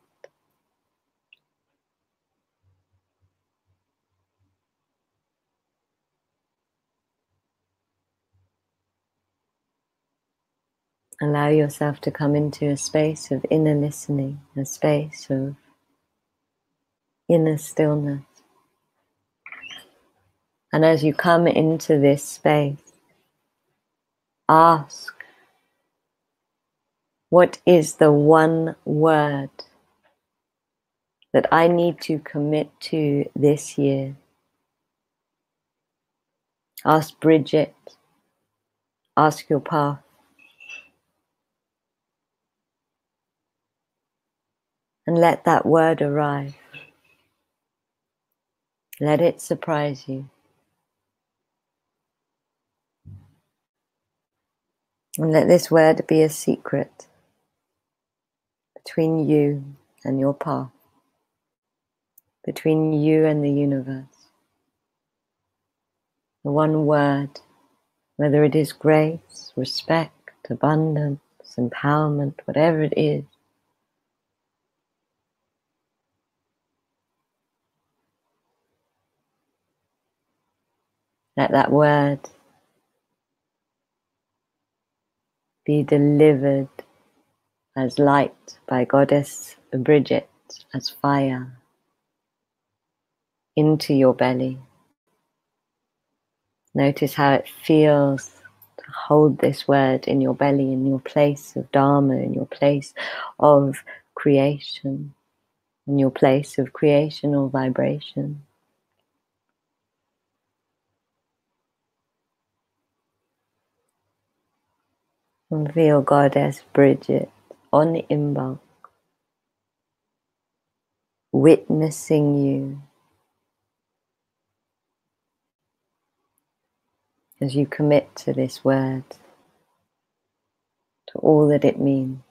Allow yourself to come into a space of inner listening, a space of inner stillness. And as you come into this space, ask, what is the one word that I need to commit to this year? Ask Bridget, ask your path. And let that word arrive. Let it surprise you. And let this word be a secret between you and your path, between you and the universe. The one word, whether it is grace, respect, abundance, empowerment, whatever it is, let that word be delivered as light by Goddess Bridget, as fire into your belly. Notice how it feels to hold this word in your belly, in your place of Dharma, in your place of creation, in your place of creational vibration. And feel Goddess Bridget on the inbox, witnessing you as you commit to this word, to all that it means,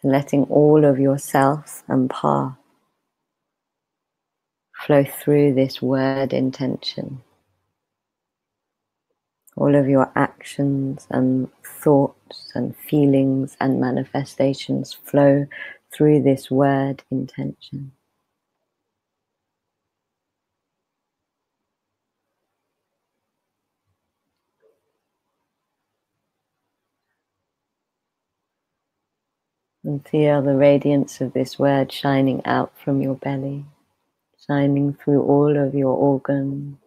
to letting all of yourself and path flow through this word intention. All of your actions and thoughts and feelings and manifestations flow through this word intention. And feel the radiance of this word shining out from your belly, shining through all of your organs,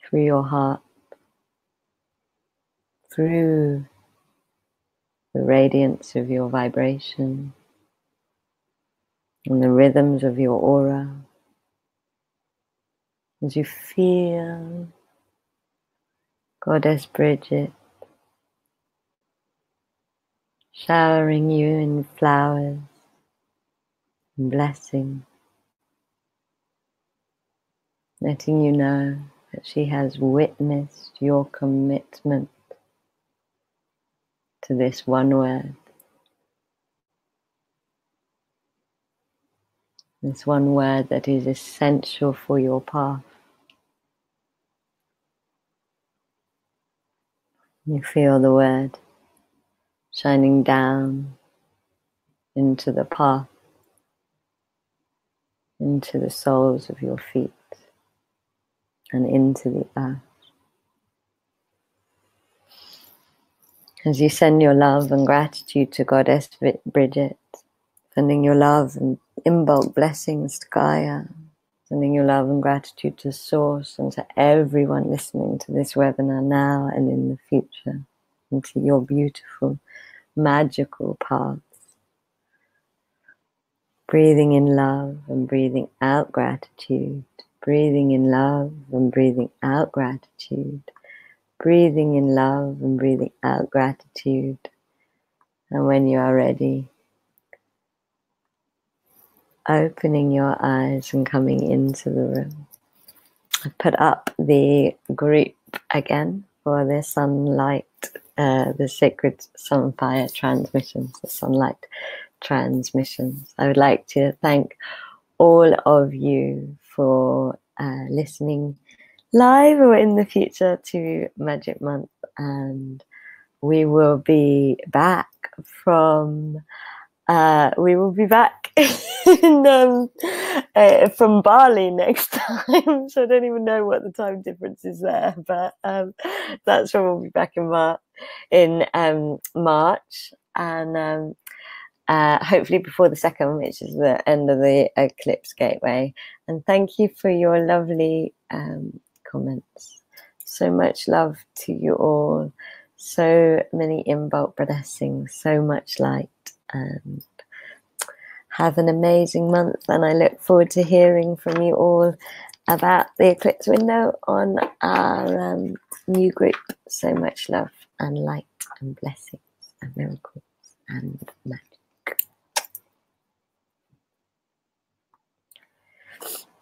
through your heart, through the radiance of your vibration and the rhythms of your aura. As you feel Goddess Bridget showering you in flowers and blessings, letting you know that she has witnessed your commitment to this one word, this one word that is essential for your path. You feel the word shining down into the path, into the soles of your feet, and into the earth. As you send your love and gratitude to Goddess Bridget, sending your love and in bulk blessings to Gaia, sending your love and gratitude to Source and to everyone listening to this webinar now and in the future, into your beautiful, magical paths. Breathing in love and breathing out gratitude, breathing in love and breathing out gratitude, breathing in love and breathing out gratitude. And when you are ready, opening your eyes and coming into the room. I've put up the group again for the sunlight, the sacred sunfire transmissions, the sunlight transmissions. I would like to thank all of you for listening live or in the future to Magic Month and we will be back from from Bali next time. So I don't even know what the time difference is there, but that's when we'll be back in March, and hopefully before the second, which is the end of the Eclipse Gateway. And thank you for your lovely comments. So much love to you all. So many in-bulk blessings, so much light, and have an amazing month. And I look forward to hearing from you all about the eclipse window on our new group. So much love and light and blessings and miracles and magic.